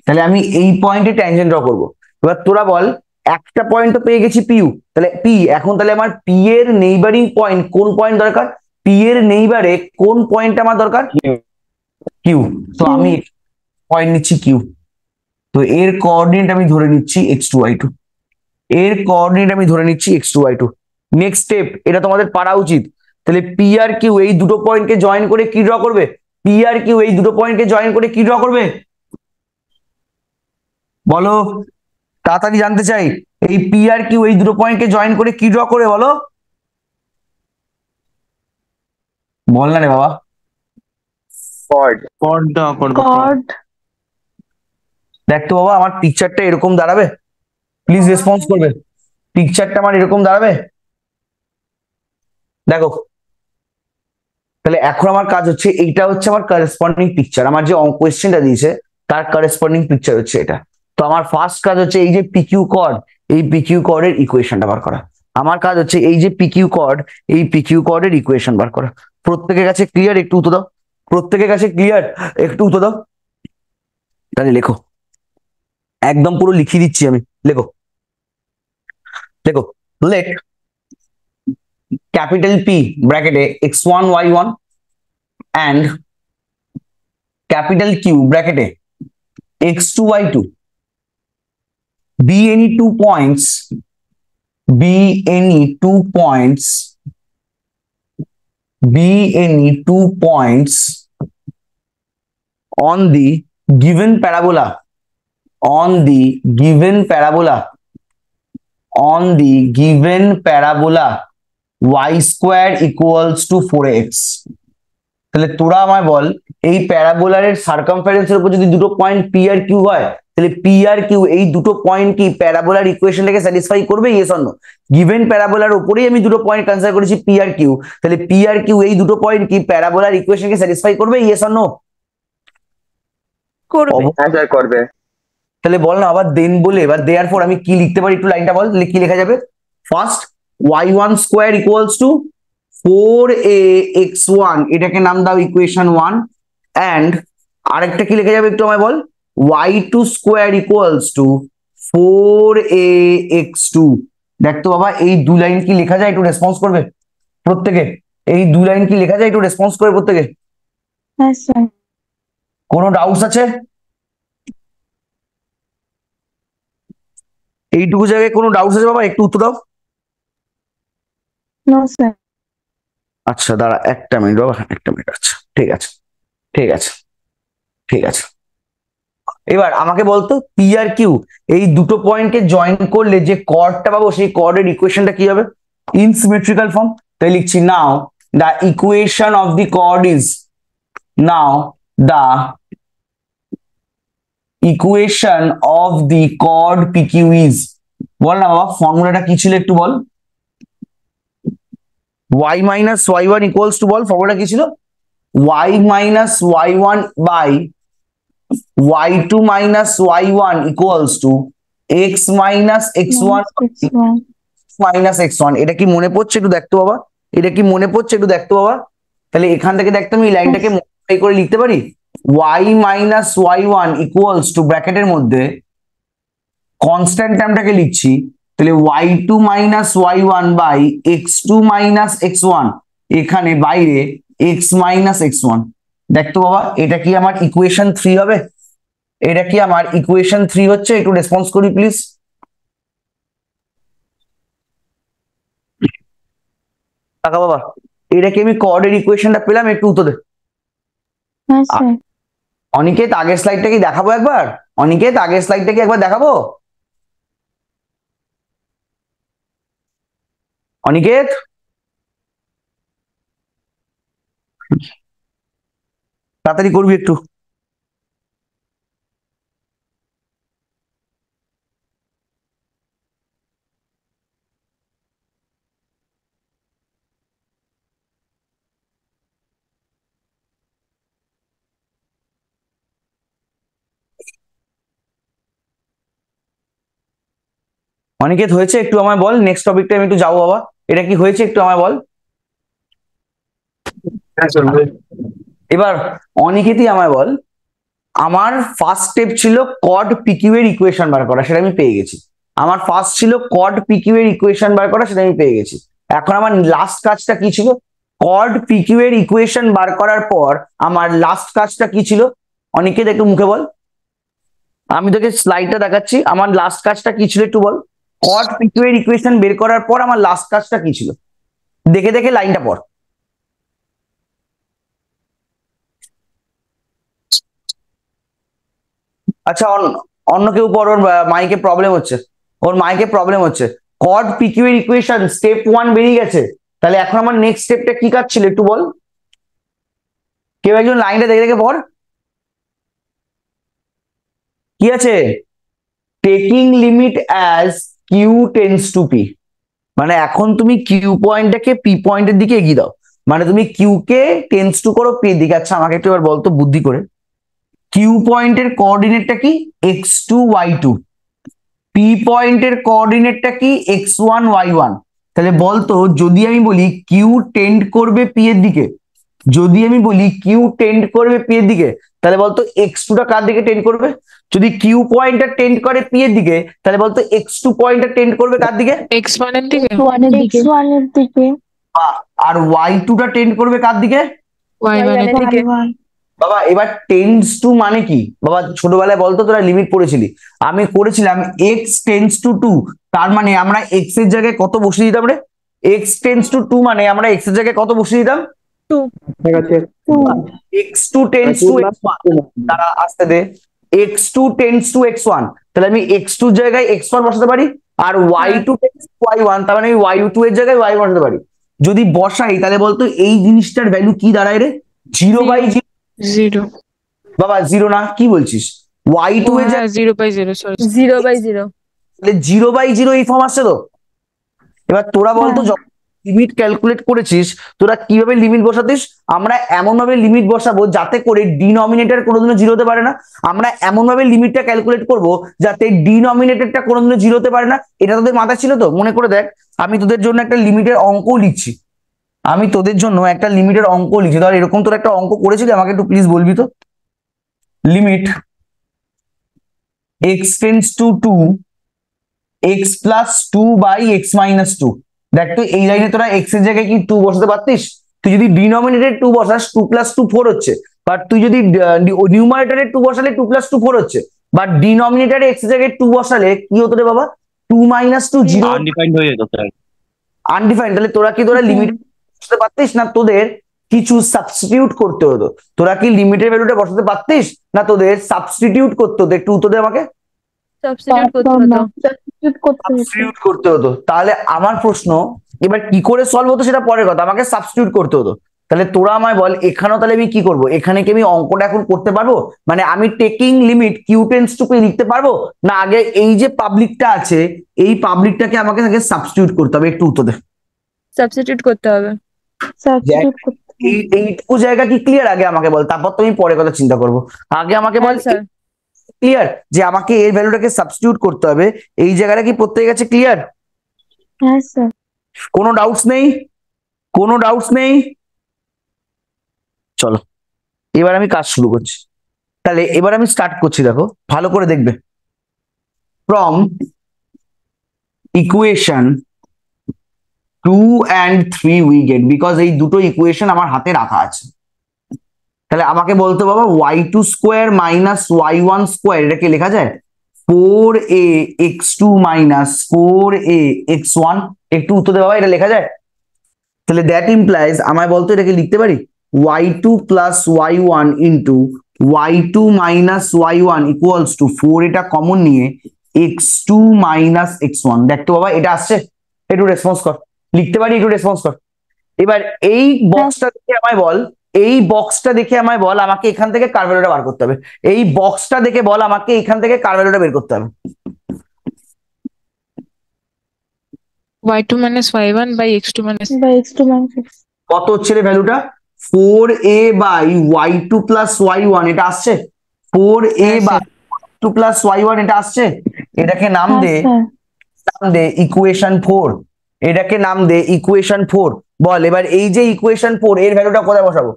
তাহলে আমি এই পয়েন্টে ট্যানজেন্ট ড্র করব। এবার তোরা বল একটা পয়েন্ট তো পেয়ে গেছি পিউ, তাহলে পি, এখন তাহলে আমার পি এর নেইবারিং পয়েন্ট কোন পয়েন্ট দরকার, পি এর নেইবারে কোন পয়েন্ট আমার দরকার, কিউ। তো আমি পয়েন্ট নিচ্ছি কিউ। তো এর কোঅর্ডিনেট আমি ধরে নিচ্ছি x2 y2, এর কোঅর্ডিনেট আমি ধরে নিচ্ছি x2 y2। নেক্সট স্টেপ, এটা তোমাদের পারা উচিত। তাহলে পি আর কিউ এই দুটো পয়েন্টকে জয়েন করে কি ড্র করবে, পি আর কিউ এই দুটো পয়েন্টকে জয়েন করে কি ড্র করবে বলো, তাড়াতাড়ি জানতে চাই। এই পি আর কিউ এই দুটো পয়েন্টকে জয়েন করে কি ড্র করে বলো, বল না রে বাবা। chord কর্ড দেওয়া করবে Chord. দেখ তো বাবা আমার পিকচারটা এরকম দাঁড়াবে, প্লিজ রেসপন্স করবে, পিকচারটা আমার এরকম দাঁড়াবে দেখো। তাহলে এখন আমার কাজ হচ্ছে, এইটা হচ্ছে আমার করেসপন্ডিং পিকচার, আমার যে কোয়েশ্চেনটা দিয়েছে তার করেসপন্ডিং পিকচার হচ্ছে এটা। তো আমার ফার্স্ট কাজ হচ্ছে এই যে পিকিউ কর্ড, এই পিকিউ কর্ডের ইকুয়েশনটা বার করা। আমার কাজ হচ্ছে এই যে পিকিউ কর্ড, এই পিকিউ কর্ডের ইকুয়েশন বার করা। প্রত্যেকের কাছে ক্লিয়ার, একটু উত্তর দাও, প্রত্যেকের কাছে ক্লিয়ার, একটু উত্তর দাও। তাহলে লেখো, একদম পুরো লিখিয়ে দিচ্ছি আমি, লেখো লেখো। লেট capital P ব্র্যাকেটে x1 y1 and capital Q ব্র্যাকেটে x2 y2 be any 2 points, be any 2 points, be any 2 points on the given parabola, on the given parabola, on the given parabola y square equals to 4x। তাহলে তোরা আমায় বল এই প্যারাবোলারের সার্কামফারেন্সের উপর যদি দুটো point P R Q হয়, তাহলে P R Q এই দুটো পয়েন্ট কি প্যারাবোলার ইকুয়েশনটাকে স্যাটিসফাই করবে, ইয়েস অর নো? গিভেন প্যারাবোলার উপরেই আমি দুটো পয়েন্ট কনসিডার করেছি পি আর কিউ, তাহলে পি আর কিউ এই দুটো পয়েন্ট কি প্যারাবোলার ইকুয়েশনকে স্যাটিসফাই করবে, ইয়েস অর নো? করবে। answer করবে। তাহলে বল না আবার দেন বলে, এবার দেয়ারফর আমি কি লিখতে পারি, একটু লাইনটা বল, কি লেখা যাবে? First y1 square equals to 4ax1, এটাকে নাম দাও ইকুয়েশন 1, and আরেকটা কি লেখা যাবে একটু আমায় বল, y2 square equals two 4ax2। দেখ তো বাবা এই দু লাইন কি লেখা যায়, একটু রেসপন্স করবে প্রত্যেকে। এই দু লাইন কি লেখা যায়, একটু রেসপন্স করবে প্রত্যেকে। হ্যাঁ স্যার। কোনো ডাউটস আছে? এইটুকু জায়গায় কোনো ডাউটস আছে বাবা, একটু উত্তর দাও। No sir. আচ্ছা দাঁড়া একটা মিনিট বাবা, একটা মিনিট। আচ্ছা ঠিক আছে, ঠিক আছে, ঠিক আছে। এবার আমাকে বলতো পি আর কিউ এই দুটো পয়েন্টকে জয়েন করলে যে কর্ডটা পাবো সেই কর্ডের ইকুয়েশনটা কি হবে? In symmetrical form. তাই লিখছি now the equation of the chord is, now the equation of the chord P Q is, বল না বাবা ফর্মুলাটা কি ছিল একটু বল। y minus y one equals to, বল ফর্মুলা কি ছিল? y minus y one by y2 minus y1 equals to x minus x1 minus x1। এটা কি মনে পড়ছে একটু দেখতো বাবা, এটা কি মনে পড়ছে একটু দেখতো বাবা। তাহলে এখান থেকে দেখতে আমি এই লাইনটাকে মডিফাই করে লিখতে পারি, y minus y1 equals to ব্র্যাকেটের মধ্যে কনস্ট্যান্ট টার্মটাকে লিখছি, তাহলে y2 minus y1 by x2 minus x1, এখানে বাইরে x minus x1। দেখতো বাবা এটা কি আমার ইকুয়েশন 3 হবে? এটা কি আমার ইকুয়েশন 3 হচ্ছে? একটু রেসপন্স করি প্লিজ। টাকা বাবা এটা কি আমি কর্ডের ইকুয়েশনটা পেলাম? একটু উত্তর দে। হ্যাঁ স্যার। অনিকেত আগের স্লাইডটা কি দেখাবো একবার? অনিকেত আগের স্লাইডটা কি একবার দেখাবো? অনিকেত তাড়াতাড়ি করবি একটু। অনিকেত হয়েছে? একটু আমায় বল, নেক্সট টপিকটা আমি একটু যাবো বাবা। এটা কি হয়েছে একটু আমায় বল। এবার অনিকেতই আমায় বল, আমার ফার্স্ট স্টেপ ছিল কড পিকিউ এর ইকুয়েশন বার করা, সেটা আমি পেয়ে গেছি। আমার ফার্স্ট ছিল কড পিকিউ এর ইকুয়েশন বার করা, সেটা আমি পেয়ে গেছি। এখন আমার লাস্ট কাজটা কি ছিল? কড পিকিউ এর ইকুয়েশন বার করার পর আমার লাস্ট কাজটা কি ছিল? অনিকেত একটু মুখে বল, আমি তোকে স্লাইডটা দেখাচ্ছি। আমার লাস্ট কাজটা কি ছিল একটু বল। কড পিকিউ এর ইকুয়েশন বের করার পর আমার লাস্ট কাজটা কি ছিল? দেখে দেখে লাইনটা পড়। আচ্ছা অন্য কেউ পড়, ওর মাইকে প্রবলেম হচ্ছে, ওর মাইকে প্রবলেম হচ্ছে। কড পিকিউ এর ইকুয়েশন স্টেপ 1 বেরিয়ে গেছে, তাহলে এখন আমার নেক্সট স্টেপটা কি কাজ ছিল একটু বল। কেউ একজন লাইনটা দেখে দেখে পড়। কি আছে? Taking limit as Q tends to P, মানে এখন তুমি কিউ পয়েন্টটাকে পি পয়েন্টের দিকে এগিয়ে দাও, মানে তুমি কিউ কে টেন্ডস টু করো পি এর দিকে। আচ্ছা আমাকে একটু এবার বলতো বুদ্ধি করে, কিউ পয়েন্টের কোঅর্ডিনেটটা কি? x2 y2, পি পয়েন্টের কোঅর্ডিনেটটা কি? x1 y1। তাহলে বলতো যদি আমি বলি কিউ টেন্ড করবে পি এর দিকে, যদি আমি বলি কিউ টেন্ড করবে পি এর দিকে, তাহলে বলতো x2 টা কার দিকে টেন্ড করবে? যদি কিউ পয়েন্টটা টেন্ড করে পি এর দিকে, তাহলে বলতো x2 পয়েন্টটা টেন্ড করবে কার দিকে? x1 এর দিকে, x1 এর দিকে। আর y2 টা টেন্ড করবে কার দিকে? y1 এর দিকে। বাবা এবার টেন্ডস টু মানে কি বাবা? ছোটবেলায় বলতো তোরা লিমিট পড়েছিলি, আমি করেছিলাম x টেন্ডস টু 2, তার মানে আমরা x এর জায়গায় কত বসিয়ে দিতাম রে? x টেন্ডস টু 2 মানে আমরা x এর জায়গায় কত বসিয়ে দিতাম? x2 টেন্ডস টু x1, তারা আসতে দে, x2 টেন্ডস টু x1, তাহলে আমি x2 এর জায়গায় x1 বসাতে পারি, আর y2 টেন্ডস টু y1, তার মানে আমি y2 এর জায়গায় y বসাতে পারি। যদি বসাই তাহলে বলতো এই জিনিসটার ভ্যালু কি দাঁড়ায় রে? 0/0। 0 বাবা 0 না, কি বলছিস? y2 এর জায়গায় 0/0, সরি 0/0। তাহলে 0/0 এই ফর্ম আসছে তো। এবার তোরা বলতো যখন লিমিট ক্যালকুলেট করেছিস তোরা কিভাবে লিমিট বসাতিস? আমরা এমন ভাবে লিমিট বসাবো যাতে করে ডিনোমিনেটর কোনোদিনও 0 হতে পারে না। আমরা এমন ভাবে লিমিটটা ক্যালকুলেট করব যাতে ডিনোমিনেটরটা কোনোদিনও 0 হতে পারে না। এটা তোদের মাথায় ছিল তো? মনে করে দেখ, আমি তোদের জন্য একটা লিমিটের অঙ্কও লিখছি, আমি তোদের জন্য একটা লিমিটের অঙ্ক লিখছি। ধর এরকম তোর একটা অঙ্ক করেছিলি, আমাকে একটু প্লিজ বলবি তো। Limit x tends to 2 x plus 2 by x minus 2। দেখ তো এই লাইনে তোরা x এর জায়গায় কি 2 বসাতে পারতিস? তুই যদি ডিনোমিনেটরে 2 বসাস 2 প্লাস 2 4 হচ্ছে, বাট তুই যদি নিউমারেটরে 2 বসালে 2 প্লাস 2 4 হচ্ছে, বাট ডিনোমিনেটরে x এর জায়গায় 2 বসালে কি হতো রে বাবা? 2 মাইনাস 2 0 আনডিফাইন্ড হয়ে যেত স্যার। আনডিফাইন্ড। তাহলে তোরা লিমিট বসাতে পারতিস না তোদের কিছু সাবস্টিটিউট করতে হতো? তোরা কি লিমিটের ভ্যালুটা বসাতে পারতিস না তোদের সাবস্টিটিউট করতে হতো? একটু উত্তর দে আমাকে। সাবস্টিটিউট করতে হতো। সাবস্টিটিউট করতে হতো। তাহলে আমার প্রশ্ন, এবার কি করে সলভ হতো সেটা পরের কথা, আমাকে সাবস্টিটিউট করতে হতো। তাহলে তোরা আমায় বল এখানেও তাহলে আমি কি করব? এখানে কি আমি অঙ্কটা এখন করতে পারবো? মানে আমি taking limit Q tends to P লিখতে পারবো না আগে এই যে পাবলিকটা আছে এই পাবলিকটাকে আমাকে আগে সাবস্টিটিউট করতে হবে? একটু উত্তর দে। সাবস্টিটিউট করতে হবে। এইটুকু জায়গা কি ক্লিয়ার? আগে আমাকে বল, তারপর তুমি পরে কথা চিন্তা করবো। আগে আমাকে বল হ্যাঁ স্যার। ক্লিয়ার যে আমাকে এর ভ্যালুটাকে সাবস্টিটিউট করতে হবে, এই জায়গাটা কি প্রত্যেকের কাছে ক্লিয়ার? হ্যাঁ স্যার। কোনো ডাউটস নেই? কোনো ডাউটস নেই? চলো এবার আমি কাজ শুরু করছি। তাহলে এবার আমি স্টার্ট করছি, দেখো ভালো করে দেখবে। From equation 2 and 3 we get, because এই দুটো ইকুয়েশন আমার হাতে রাখা আছে। তাহলে আমাকে বলতো বাবা y2 square minus y1 square এটাকে লেখা যায় 4a x2 minus 4a x1। একটু উত্তর দে বাবা, এটা লেখা যায়? তাহলে দ্যাট ইমপ্লাইজ, আমায় বলতো এটাকে লিখতে পারি y2 plus y1 into y2 minus y1 equals two 4, এটা কমন নিয়ে x2 মাইনাস x1। দেখতো বাবা এটা আসছে? একটু রেসপন্স কর, লিখতে পারি? একটু রেসপন্স কর। এবার এই বক্সটা দেখে আমায় বল, এই বক্সটা দেখে আমায় বল আমাকে এখান থেকে কার ভ্যালুটা বার করতে হবে। এই বক্সটা দেখে বল আমাকে এখান থেকে কার ভ্যালুটা বের করতে হবে। y2 minus y1 by x2 minus কত হচ্ছে রে ভ্যালুটা? 4a by y2 plus y1 এটা আসছে? 4a by y2 plus y1 এটা আসছে? এটাকে নাম দে ইকুয়েশন 4। এটাকে নাম দে ইকুয়েশন 4। বল এবার এই যে ইকুয়েশন 4 এর ভ্যালুটা কোথায় বসাবো?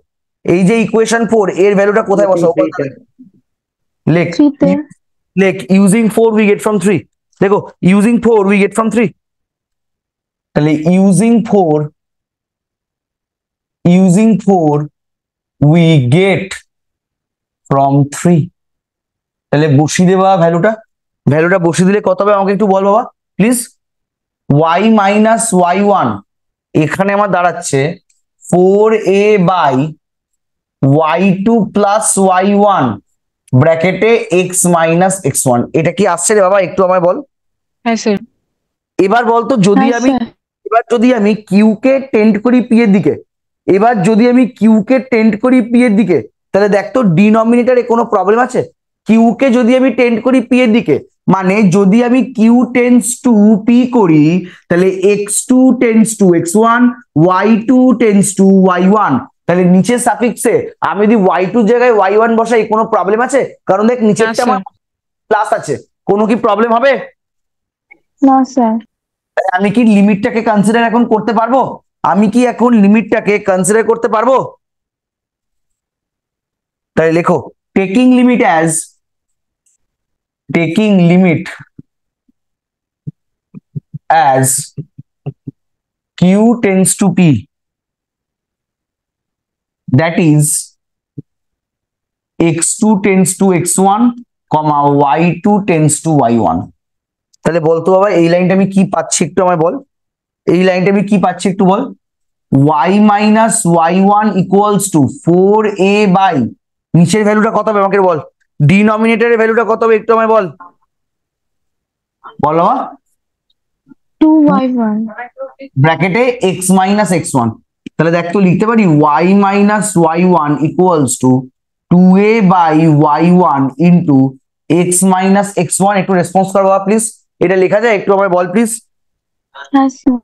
এই যে ইকুয়েশন 4 এর ভ্যালুটা কোথায় বসাবো? লেখ লেখ ইউজিং 4 উই গেট ফ্রম 3। দেখো ইউজিং 4 উই গেট ফ্রম 3। তাহলে ইউজিং 4 উই গেট ফ্রম 3। তাহলে বসিয়ে দেবা ভ্যালুটা বসিয়ে দিলে কত হবে আমাকে একটু বল বাবা প্লিজ। y মাইনাস y1 এখানে আমার দাঁড়াচ্ছে 4a by y2 plus y1 ব্র্যাকেটে x মাইনাস x1। এটা কি আসছে রে বাবা? একটু আমায় বল। হ্যাঁ স্যার। এবার বলতো যদি আমি কিউ কে টেন্ড করি পি এর দিকে, তাহলে দেখ তো ডিনোমিনেটরে কোনো প্রবলেম আছে? কিউ কে যদি আমি টেন্ড করি পি এর দিকে, মানে যদি আমি কিউ টেন্স টু পি করি তাহলে x2 tends to x1, y2 tends to y1। তাহলে নিচের সাফিক্সে আমি যদি y2 জায়গায় y1 বসাই কোনো প্রবলেম আছে? কারণ দেখ নিচেরটা আমার প্লাস আছে, কোনো কি প্রবলেম হবে? না স্যার। আমি কি লিমিটটাকে কনসিডার এখন করতে পারবো? তাই লেখো taking limit as Q tends to P, that is x2 tends to x1, y2 tends to y1। তাহলে বলতো বাবা এই লাইনটা আমি কি পাচ্ছি একটু আমায় বল। একটু বল। y minus y1 equals to 4a by নিচের ভ্যালুটা কত হবে আমাকে বল। ডিনোমিনেটরের ভ্যালুটা কত হবে একটু আমায় বল। বল বাবা। 2y1 ব্র্যাকেটে x মাইনাস x1। তাহলে দেখ তো লিখতে পারি y minus y1 equals to 2a by y1 into x minus x1। একটু রেসপন্স করো বাবা প্লিজ। এটা লেখা যায়? একটু আমায় বল প্লিজ। হ্যাঁ স্যার।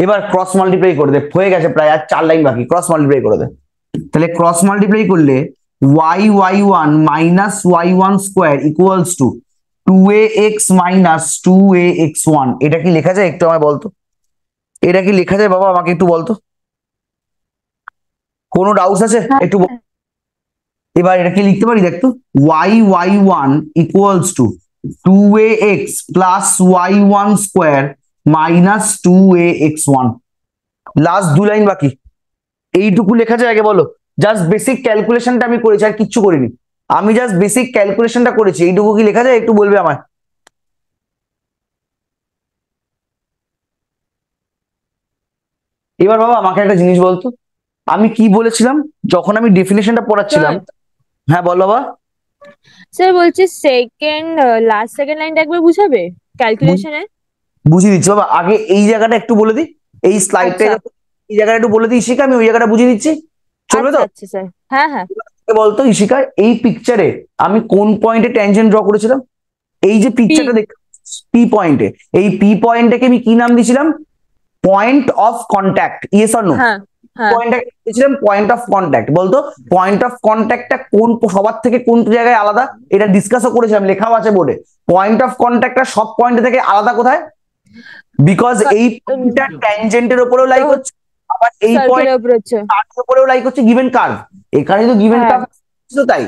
এবার ক্রস মাল্টিপ্লাই করে দে, হয়ে গেছে প্রায় আর 4 লাইন বাকি। ক্রস মাল্টিপ্লাই করে দে। তাহলে ক্রস মাল্টিপ্লাই করলে y1 minus y1 square equals two 2ax minus 2ax1। এটা কি লেখা যায়? একটু আমায় বলতো। এটা কি লেখা যায় বাবা? আমাকে একটু বলতো। কোনো ডাউটস আছে? এবার এটাকে লিখতে পারি, দেখ তো, y1 equals two 2ax plus y1 square minus 2ax1। Last 2 line বাকি, এইটুকু লেখা যায় আগে বলো। জাস্ট বেসিক ক্যালকুলেশনটা আমি করেছি, আর কিচ্ছু করিনি। আমি জাস্ট বেসিক ক্যালকুলেশনটা করেছি, এইটুকু কি লেখা যায় একটু বলবে আমায়? এবার বাবা আমাকে একটা জিনিস বলতো, আমি কি বলেছিলাম যখন আমি ডেফিনেশনটা পড়াচ্ছিলাম? হ্যাঁ বল বাবা। স্যার বলছি লাস্ট সেকেন্ড লাইনটা একবার বুঝাবে ক্যালকুলেশনে। বুঝিয়ে দিচ্ছি বাবা, আগে এই জায়গাটা একটু বলে দিই, এই স্লাইডটা আচ্ছা এই জায়গাটা একটু বলে দিই ইশিকা, আমি ওই জায়গাটা বুঝিয়ে দিচ্ছি, চলবে তো? আচ্ছা আচ্ছা স্যার, হ্যাঁ হ্যাঁ। বলতো ইশিকা, এই পিকচারে আমি কোন পয়েন্টে ট্যানজেন্ট ড্র করেছিলাম? এই যে পিকচারটা দেখ, পি পয়েন্টে, এই পি পয়েন্টটাকে আমি কি নাম দিয়েছিলাম? Point of contact, yes or no? হ্যাঁ হ্যাঁ পয়েন্টটাকে দিয়েছিলাম পয়েন্ট অফ কন্ট্যাক্ট। বলতো পয়েন্ট অফ কন্ট্যাক্টটা কোন সবার থেকে কোন জায়গায় আলাদা? এটা ডিসকাসও করেছিলাম, লেখাও আছে বোর্ডে। পয়েন্ট অফ কন্ট্যাক্টটা সব পয়েন্ট থেকে আলাদা কোথায়? বিকজ এই পয়েন্টটা ট্যানজেন্টের উপরেও লাই করছে, আবার এই পয়েন্ট সার্কেলের উপর হচ্ছে। কার্ভের উপরেও লাই করছে, গিভেন কার্ভ। এখানে তো গিভেন হ্যাঁ। কার্ভ, তাই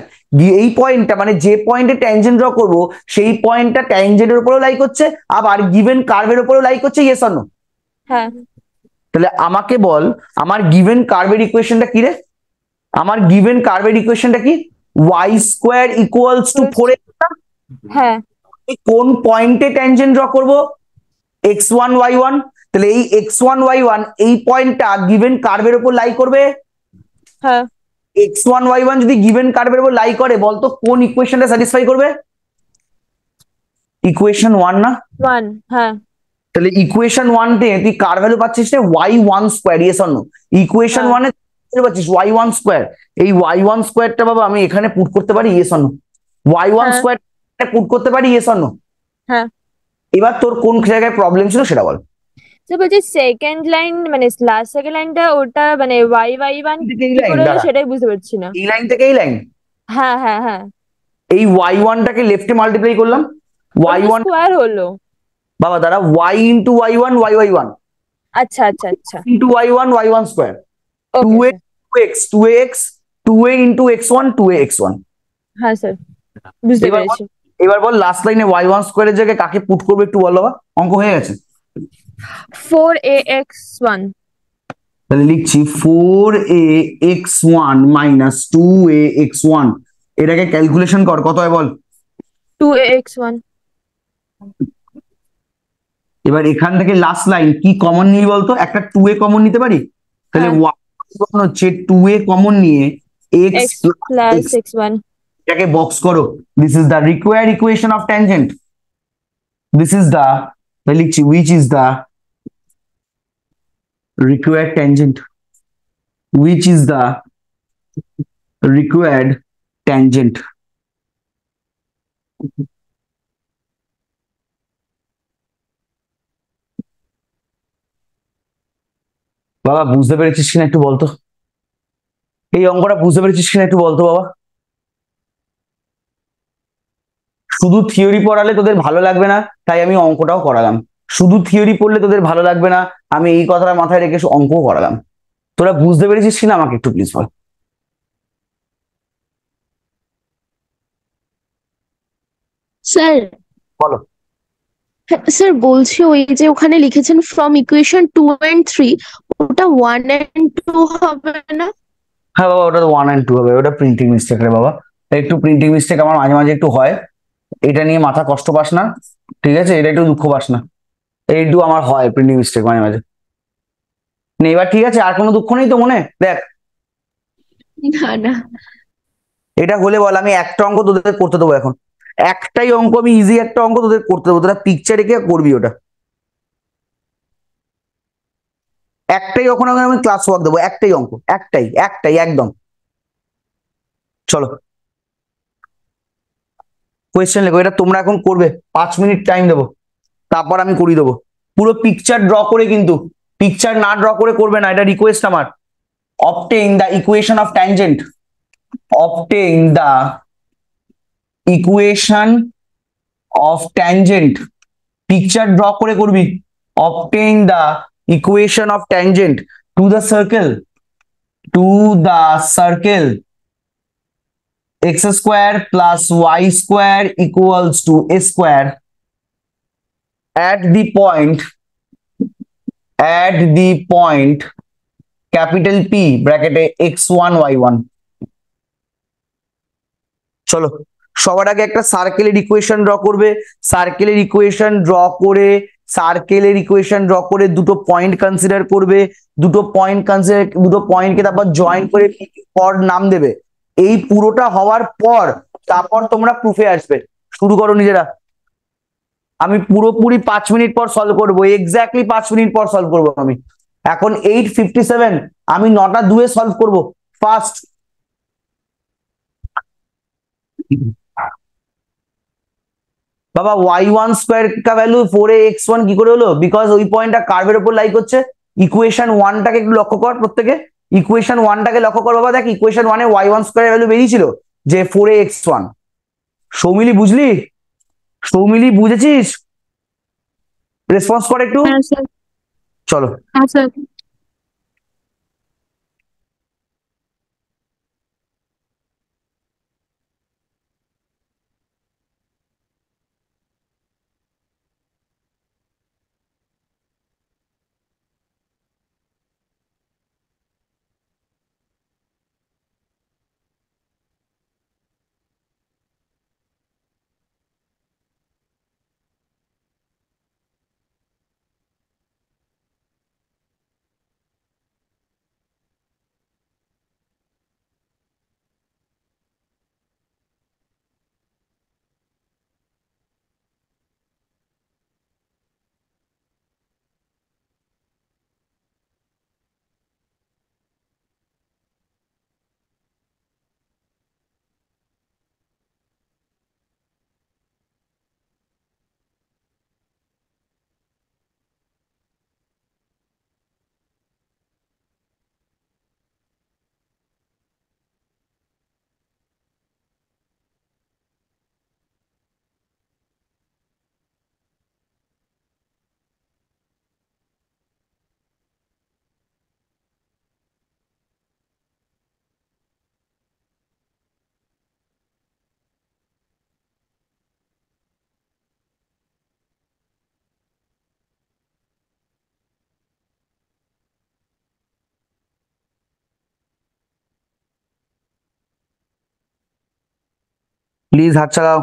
এই পয়েন্টটা মানে যে পয়েন্টে ট্যানজেন্ট ড্র করব সেই পয়েন্টটা ট্যানজেন্টের উপরেও লাই করছে, আবার গিভেন কার্ভের উপরেও লাই করছে, ইয়েস অর নো? হ্যাঁ। তাহলে আমাকে বল, আমার গিভেন কার্ভের ইকুয়েশনটা কি রে? আমার গিভেন কার্ভের ইকুয়েশনটা কি? y square equals two 4x। হ্যাঁ। কোন পয়েন্টে ট্যানজেন্ট ড্র করব? x1 y1। তাহলে এই x1 y1 এই পয়েন্টটা গিভেন কার্ভের উপর লাই করবে। হ্যাঁ। x1 y1 যদি গিভেন কার্ভের উপর লাই করে, বলতো কোন ইকুয়েশনটা স্যাটিসফাই করবে? ইকুয়েশন 1 না? 1। হ্যাঁ। তাহলে ইকুয়েশন 1 তে তুই কার ভ্যালু পাচ্ছিস রে? y1 square, yes or no? Equation 1 এ ভ্যালু পাচ্ছিস y1 স্কয়ার। এই y1 স্কয়ারটা বাবা আমি এখানে পুট করতে পারি, yes or no? y1 square put করতে পারি, ইয়েস অর নো? হ্যাঁ। এবার তোর কোন জায়গায় প্রবলেম ছিল সেটা বল। তো বলছি সেকেন্ড লাইন মানে লাস্ট সেকেন্ড লাইনটা ওটা মানে y1 এই কি লাইন করে হলো দাঁড়া, সেটাই বুঝতে পারছি না। এই লাইন থেকে এই লাইন, হ্যাঁ হ্যাঁ হ্যাঁ। এই y1 টাকে লেফটে মাল্টিপ্লাই করলাম, y1 স্কোয়ার হলো। বাবা দাঁড়া, y ইনটু y1 y1 আচ্ছা আচ্ছা আচ্ছা। ইনটু y1 y1 স্কয়ার, ওকে 2x 2x 2a into x1 2a x1। হ্যাঁ স্যার বুঝতে এবার পেরেছি। এবার বল লাস্ট লাইনে y1 স্কয়ারের জায়গায় কাকে পুট করবে একটু বল বাবা, অঙ্ক হয়ে গেছে। 4ax1। তাহলে লিখছি 4ax1 মাইনাস 2ax1। এটাকে ক্যালকুলেশন কর, কত হয় বল। 2ax1। এবার এখান থেকে লাস্ট লাইন কি কমন নিই বলতো? একটা 2a কমন নিতে পারি, তাহলে y1 হচ্ছে 2a কমন নিয়ে x x প্লাস x1। এটাকে বক্স করো। This is the required equation of tangent. This is the, লিখছি which is the required tangent, which is the required tangent। বাবা বুঝতে পেরেছিস কিনা একটু বলতো, এই অঙ্কটা বুঝতে পেরেছিস কিনা একটু বলতো বাবা। শুধু থিওরি পড়ালে তোদের ভালো লাগবে না, তাই আমি অঙ্কটাও করালাম। শুধু থিওরি পড়লে তোদের ভালো লাগবে না, আমি এই কথাটা মাথায় রেখে অঙ্কও করালাম। তোরা বুঝতে পেরেছিস কিনা আমাকে একটু প্লিজ বল। স্যার বলো। স্যার বলছি ওই যে ওখানে লিখেছেন ফ্রম ইকুয়েশন 2 and 3, ওটা 1 and 2 হবে না? হ্যাঁ বাবা, ওটা তো 1 and 2 হবে, ওটা প্রিন্টিং মিস্টেক রে বাবা। একটু প্রিন্টিং মিস্টেক আমার মাঝে মাঝে একটু হয়, এটা নিয়ে মাথা কষ্ট পাস না, ঠিক আছে? এটা একটু দুঃখ পাস না, একটু আমার হয় প্রিন্টিং মিস্টেক মাঝে মাঝে। এবার ঠিক আছে, আর কোনো দুঃখ নেই তো মনে? দেখ না না। এটা হলে বল, আমি একটা অঙ্ক তোদের করতে দেবো এখন, একটাই অঙ্ক, আমি ইজি একটা অঙ্ক তোদের করতে দেবো, তোরা পিকচার রেখে করবি ওটা। একটাই অঙ্ক আমি ক্লাস ওয়ার্ক দেবো, একটাই অঙ্ক, একটাই একটাই একদম। চলো কোয়েশ্চেন লেখো, এটা তোমরা এখন করবে, 5 মিনিট টাইম দেবো, তারপর আমি করিয়ে দেবো। পুরো পিকচার ড্র করে, কিন্তু পিকচার না ড্র করে করবে না, এটা রিকোয়েস্ট আমার। obtain the equation of tangent, obtain the equation of tangent, picture draw করে করবি। obtain the equation of tangent to the circle, to the circle x square plus y square equals to a square at the point capital P ব্র্যাকেটে x1 y1। চলো সবার আগে একটা সার্কেলের equation draw করবে। সার্কেলের ইকুয়েশন ড্র করে দুটো পয়েন্ট কনসিডার করবে। দুটো পয়েন্টকে তারপর জয়েন করে পর নাম দেবে। এই পুরোটা হওয়ার পর তারপর তোমরা প্রুফে আসবে। শুরু করো নিজেরা। আমি পুরোপুরি 5 মিনিট পর সলভ করবো, এক্স্যাক্টলি 5 মিনিট পর সলভ করবো। আমি এখন 8:57, আমি 9:02 সলভ করবো ফার্স্ট। বাবা y1 স্কোয়ার কা ভ্যালু 4x1 কি করে হলো? বিকজ ওই পয়েন্টটা কার্ভের উপর লাই করছে। ইকুয়েশন 1টাকে একটু লক্ষ্য কর, প্রত্যেকে ইকুয়েশন 1টাকে লক্ষ্য কর। বাবা দেখ ইকুয়েশন 1 এ y1 স্কোয়ার ভ্যালু বেরিয়েছিল যে 4x1। সৌমিলি বুঝলি? সৌমিলি বুঝেছিস? রেসপন্স কর একটু। হ্যাঁ স্যার। চলো হ্যাঁ স্যার। প্লিজ হাত চালাও।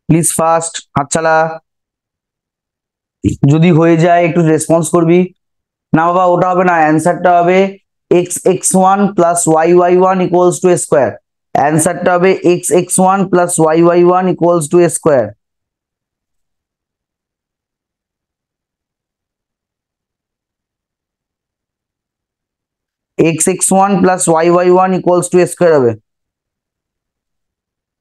প্লিজ ফাস্ট হাত চালা। যদি হয়ে যায় একটু রেসপন্স করবি। না বাবা ওটা হবে না, অ্যান্সারটা হবে x(x1 + y(y1) = a স্কোয়ার। অ্যান্সারটা হবে x(x1 + y(y1) = a square. x(x1 + y(y1) = a square হবে।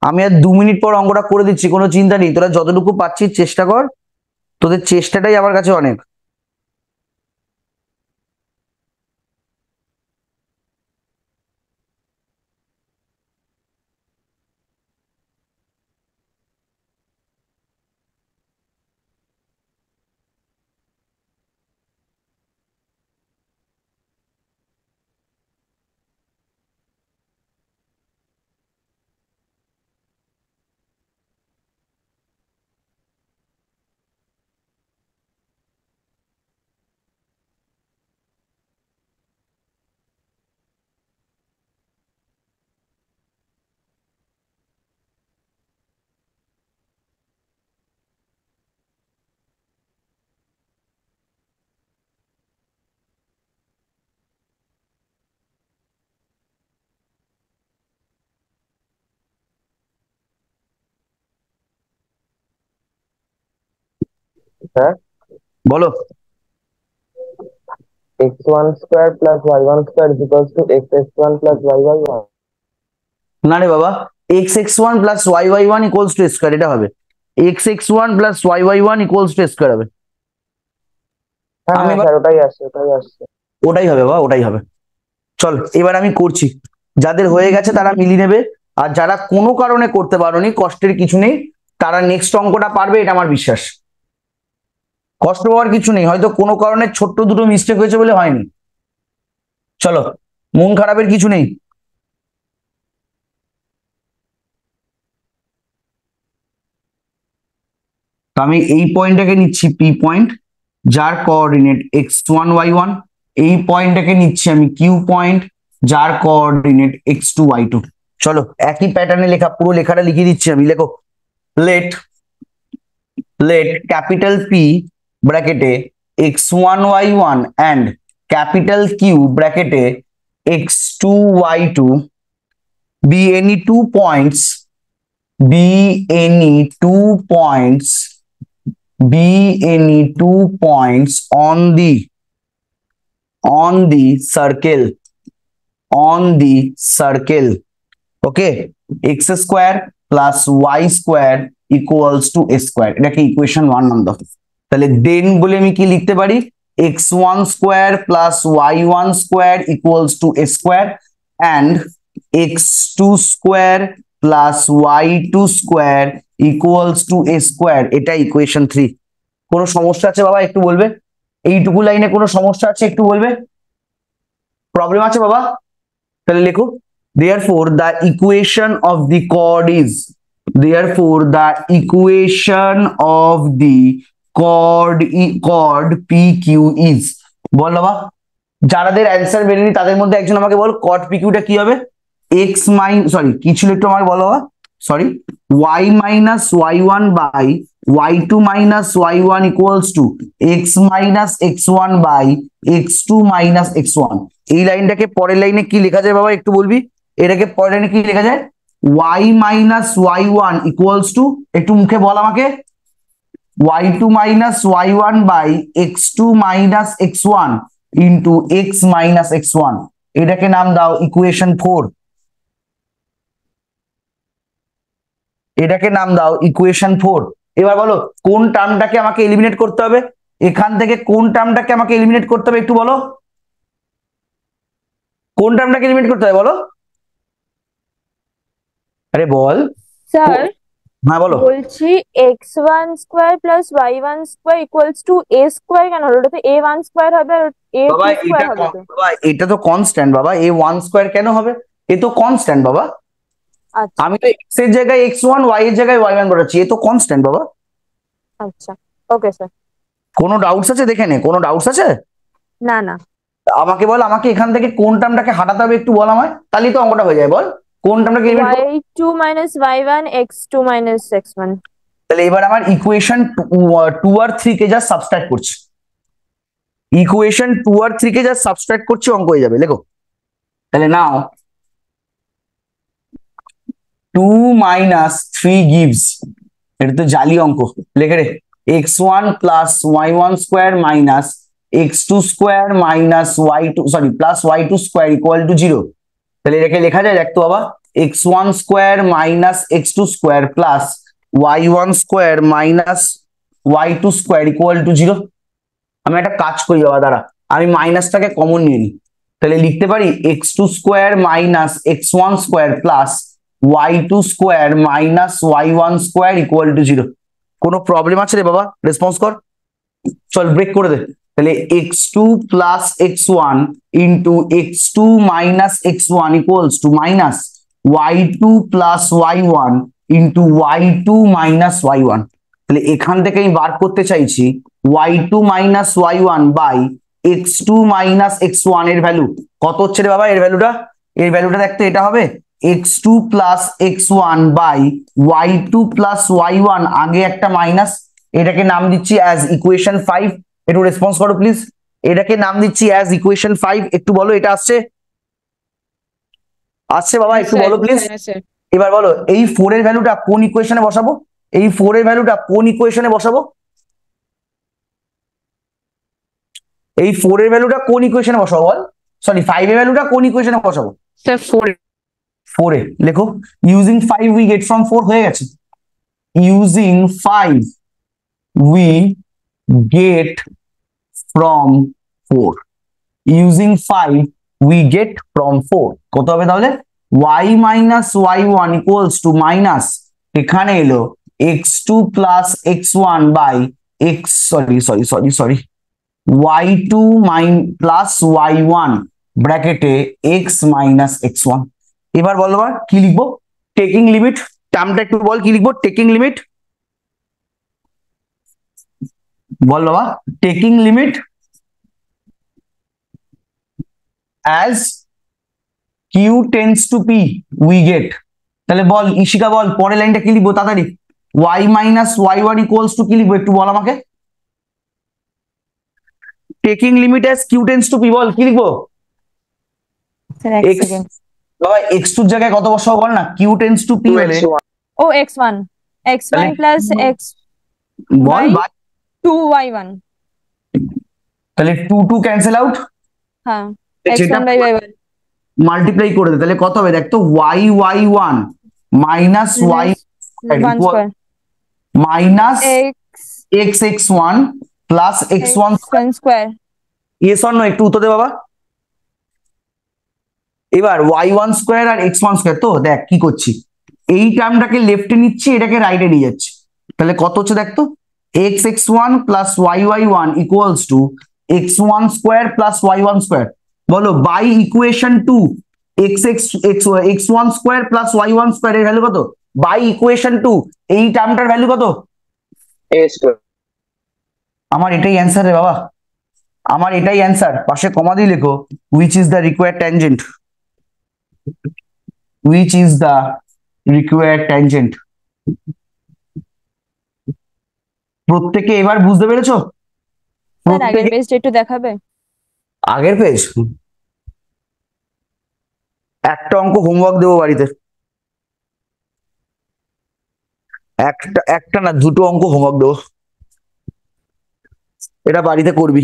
আমি আর 2 মিনিট পর অঙ্কটা করে দিচ্ছি, কোনো চিন্তা নেই। তোরা যতটুকু পাচ্ছিস চেষ্টা কর, তোদের চেষ্টাটাই আমার কাছে অনেক। স্যার বলো। x1 square plus y1 square equals to x1 plus y1। না রে বাবা, x(x1 plus y(y1) equals to square, এটা হবে x(x1 plus y(y1) equals to square হবে। হ্যাঁ আমি হ্যাঁ এবার স্যার ওটাই আসছে ওটাই আসছে। ওটাই হবে বাবা, ওটাই হবে। চল এবার আমি করছি, যাদের হয়ে গেছে তারা মিলিয়ে নেবে, আর যারা কোনো কারণে করতে পারোনি কষ্টের কিছু নেই, তারা নেক্সট অঙ্কটা পারবে, এটা আমার বিশ্বাস। কষ্ট পাওয়ার কিছু নেই, হয়তো কোনো কারণে ছোট্ট দুটো মিস্টেক হয়েছে বলে হয়নি। চলো, মন খারাপের কিছু নেই। তো আমি এই পয়েন্টটাকে নিচ্ছি পি পয়েন্ট, যার কোঅর্ডিনেট x1 y1, এই পয়েন্টটাকে নিচ্ছি আমি কিউ পয়েন্ট, যার কোঅর্ডিনেট x2 y2। চলো একই প্যাটার্নে লেখা, পুরো লেখাটা লিখে দিচ্ছি আমি, লেখো। লেট ক্যাপিটাল পি ব্র্যাকেটে x1 y1 and capital Q ব্র্যাকেটে x2 y2 be any 2 points be any 2 points on the circle, okay, x square plus y square equals to a square, এটাকে ইকুয়েশন 1 নাম দাও। তাহলে দেন বলে আমি কি লিখতে পারি, x1 square plus y1 square equals to a square and x2 square plus y2 square equals to a square, এটা ইকুয়েশন 3। কোনো সমস্যা আছে বাবা একটু বলবে, এইটুকু লাইনে কোনো সমস্যা আছে একটু বলবে, প্রবলেম আছে বাবা? তাহলে লেখো, therefore the equation of the chord PQ is, বল বাবা। যাদের অ্যান্সার বেরোনি তাদের মধ্যে একজন আমাকে বল কট পিকিউটা কি হবে। কি ছিল একটু আমাকে বলো বাবা, sorry, y minus y1 by y2 minus y1 equals to x minus x1 by x2 minus x1। এই লাইনটাকে পরের লাইনে কি লেখা যায় বাবা একটু বলবি, এটাকে পরের লাইনে কি লেখা যায়, y minus y1 equals two, একটু মুখে বল আমাকে, y2 minus y1 by x2 minus x1 into x minus x1, এটাকে নাম দাও ইকুয়েশন 4। এটাকে নাম দাও ইকুয়েশন 4। এবার বলো কোন টার্মটাকে আমাকে এলিমিনেট করতে হবে, এখান থেকে কোন টার্মটাকে আমাকে এলিমিনেট করতে হবে একটু বলো, কোন টার্মটাকে এলিমিনেট করতে হবে বলো, আরে বল। স্যার হ্যাঁ বলো। বলছি x1 square plus y1 square equals two a square, কেন হলো? ওটা তো a1 স্কোয়ার হবে আর a2 বাবা স্কোয়ার হবে তো। বাবা এটা তো কনস্ট্যান্ট বাবা, a1 স্কোয়ার কেন হবে, এ তো কনস্ট্যান্ট বাবা। আচ্ছা আমি তো x এর জায়গায় x1, y এর জায়গায় y1 বসাচ্ছি, এ তো কনস্ট্যান্ট বাবা। আচ্ছা ওকে স্যার। কোনো ডাউটস আছে দেখে নে, কোনো ডাউটস আছে? না না। আমাকে বল, আমাকে এখান থেকে কোন টার্মটাকে হাঁটাতে হবে একটু বল আমায়, তাহলেই তো অঙ্কটা হয়ে যায়। বল কোন টার্মটাকে এলিমিনেট করব। y2 minus y1 x2 minus x1। তাহলে এবার আমার ইকুয়েশন 2 আর 3 কে যা সাবস্ট্রাক্ট করছি, ইকুয়েশন 2 আর 3 কে যা সাবস্ট্রাক্ট করছি অঙ্ক হয়ে যাবে। লেখো তাহলে নাও 2 মাইনাস 3 গিভস, এটা তো জালি অঙ্ক, লেখে রে, x1 plus y1 square minus x2 square minus y2 sorry plus y2 square equal two 0। তাহলে এটাকে লেখা যায়, দেখ তো বাবা, x1 square minus x2 square plus y1 square minus y2 square equal two 0। আমি একটা কাজ করি বাবা, দাঁড়া, আমি মাইনাসটাকে কমন নিয়ে নিই, তাহলে লিখতে পারি x2 square minus x1 square plus y2 square minus y1 square equal two 0। কোনো প্রবলেম আছে রে বাবা, রেসপন্স কর, চল ব্রেক করে দে। তাহলে x2 plus x1 into x2 minus x1 equals to minus y2 plus y1 into y2 minus y1। তাহলে এখান থেকে আমি বার করতে চাইছি y2 minus y1 by x2 minus x1 এর ভ্যালু কত হচ্ছে রে বাবা, এর ভ্যালুটা দেখতে এটা হবে x2 plus x1 by y2 plus y1, আগে একটা মাইনাস, এটাকে নাম দিচ্ছি অ্যাজ ইকুয়েশন 5। একটু রেসপন্স করো প্লিজ, এটাকে নাম দিচ্ছি অ্যাজ ইকুয়েশন 5। একটু বলো এটা আসছে, আসছে বাবা একটু বলো প্লিজ। এবার বলো এই 4 এর ভ্যালুটা কোন ইকুয়েশনে বসাবো, এই 4 এর ভ্যালুটা কোন ইকুয়েশনে বসাবো, এই 4 এর ভ্যালুটা কোন ইকুয়েশনে বসাবো বল, সরি 5 এর ভ্যালুটা কোন ইকুয়েশনে বসাবো? স্যার 4 4 এ লেখো, ইউজিং 5 উই গেট ফ্রম 4 হয়ে গেছে, using 5 we get from 4, using 5 we get from 4 কত হবে তাহলে? y minus y1 equals to minus এখানে এলো x2 plus x1 by x sorry y2 plus y1 ব্র্যাকেটে x মাইনাস x1। এবার বলো কি লিখবো? টেকিং লিমিট, টার্মটা একটু বল কি লিখবো? টেকিং লিমিট বল বাবা, taking limit as q tends to p we get, তাহলে বল ইশিকা বল পরের লাইনটা কি লিখবো তাড়াতাড়ি? y minus y1 equals two কি লিখবো একটু বল আমাকে? Taking limit as q tends to p বল কি লিখবো? স্যার এক x সেকেন্ড। বাবা x2 এর জায়গায় কত বসাবো বল না? q tends to p হলে 2x1 ও x1 তাহলে প্লাস x বল by বাই 2y1, তাহলে 2 2 ক্যান্সেল আউট, হ্যাঁ যেটা x1 by y1 মাল্টিপ্লাই করে দে, তাহলে কত হবে দেখ তো? y1 minus y minus 1 square minus x x1 plus x1 x1 square yes or no একটু উত্তর দে বাবা। এবার y1 স্কোয়ার আর x1 স্কোয়ার, তো দেখ কি করছি, এই টার্মটাকে লেফটে নিচ্ছি, এটাকে রাইটে নিয়ে যাচ্ছি, তাহলে কত হচ্ছে দেখ তো? x1 plus y1 equals to x1 square plus y1 square, বলো by equation 2 x1 square plus y1 square এর ভ্যালু কত? বাই ইকুয়েশন 2 এই টার্মটার ভ্যালু কত? a square আমার এটাই অ্যান্সার রে বাবা, আমার এটাই অ্যান্সার, পাশে কমা দিয়ে লেখো which is the required tangent, which is the required tangent। প্রত্যেকে এবার বুঝতে পেরেছো? স্যার আগের পেজটা একটু দেখাবে? আগের পেজ একটা অঙ্ক হোমওয়ার্ক দেবো বাড়িতে, একটা না দুটো অঙ্ক হোমওয়ার্ক দেবো, এটা বাড়িতে করবি,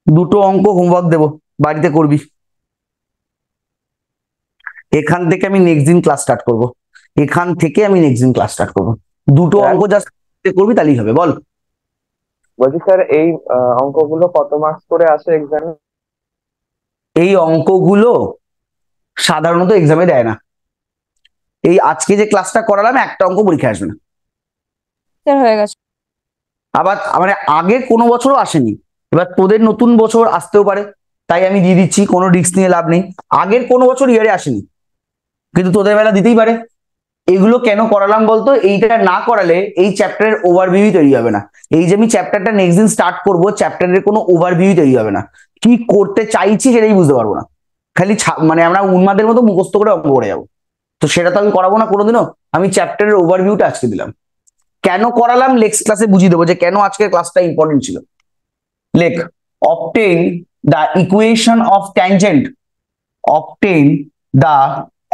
দুটো অঙ্ক হোমওয়ার্ক দেবো বাড়িতে করবি, এখান থেকে আমি নেক্সট দিন ক্লাস স্টার্ট করব, এখান থেকে আমি নেক্সট দিন ক্লাস স্টার্ট করব, দুটো অঙ্ক জাস্ট করবি তাহলেই হবে। বল বলছি স্যার এই অঙ্কগুলো কত মার্কস করে আসে এক্সামে? এই অঙ্কগুলো সাধারণত এক্সামে দেয় না, এই আজকে যে ক্লাসটা করালাম একটা অঙ্ক পরীক্ষা আসবে না, স্যার হয়ে গেছে। আবার মানে আগের কোনো বছরও আসেনি, এবার তোদের নতুন বছর আসতেও পারে, তাই আমি দিয়ে দিচ্ছি, কোনো রিস্ক নিয়ে লাভ নেই, আগের কোনো বছর ইয়ারে আসেনি কিন্তু তোদের বেলা দিতেই পারে। এগুলো কেন করালাম বলতো? এইটা না করালে এই চ্যাপ্টারের ওভারভিউ তৈরি হবে না, এই যে আমি চ্যাপ্টারটা নেক্সট দিন স্টার্ট করবো চ্যাপ্টারের কোনো ওভারভিউ তৈরি হবে না, কি করতে চাইছি সেটাই বুঝতে পারবো না, খালি মানে আমরা উন্মাদের মতো মুখস্থ করে অঙ্ক করে যাবো, তো সেটা তো আমি করাবো না কোনোদিনও, আমি চ্যাপ্টারের ওভারভিউটা আজকে দিলাম। কেন করালাম নেক্সট ক্লাসে বুঝিয়ে দেবো যে কেন আজকের ক্লাসটা ইম্পর্টেন্ট ছিল। লেখ obtain the equation of tangent, obtain the,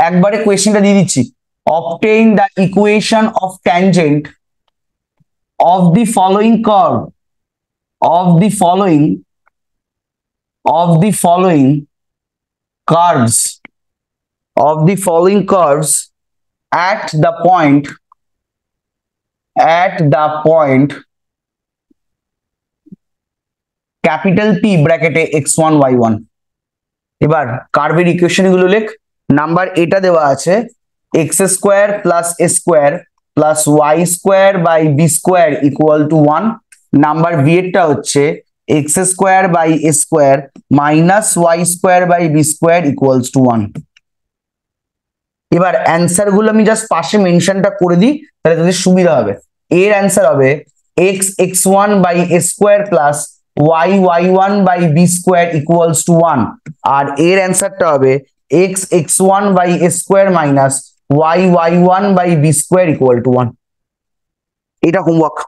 একবারে কোয়েশ্চেনটা দিয়ে দিচ্ছি, obtain the equation of tangent of the following curve, of the following curves, of the following curves at the point capital P ব্র্যাকেটে x1 y1। এবার কার্ভের equation গুলো লেখ, number এটা দেওয়া আছে x square plus a square plus y square by b square equal to 1, number b এরটা হচ্ছে x square by a square minus y square by b square equals to 1। এবার অ্যান্সার গুলো আমি জাস্ট পাশে মেনশনটা করে দিই, তাহলে তোদের সুবিধা হবে। এর অ্যান্সার হবে x1 by a square plus y1 by b square equals to 1, আর এর অ্যান্সারটা হবে x1 by a square minus y1 by b square equal to 1। এটা হোমওয়ার্ক।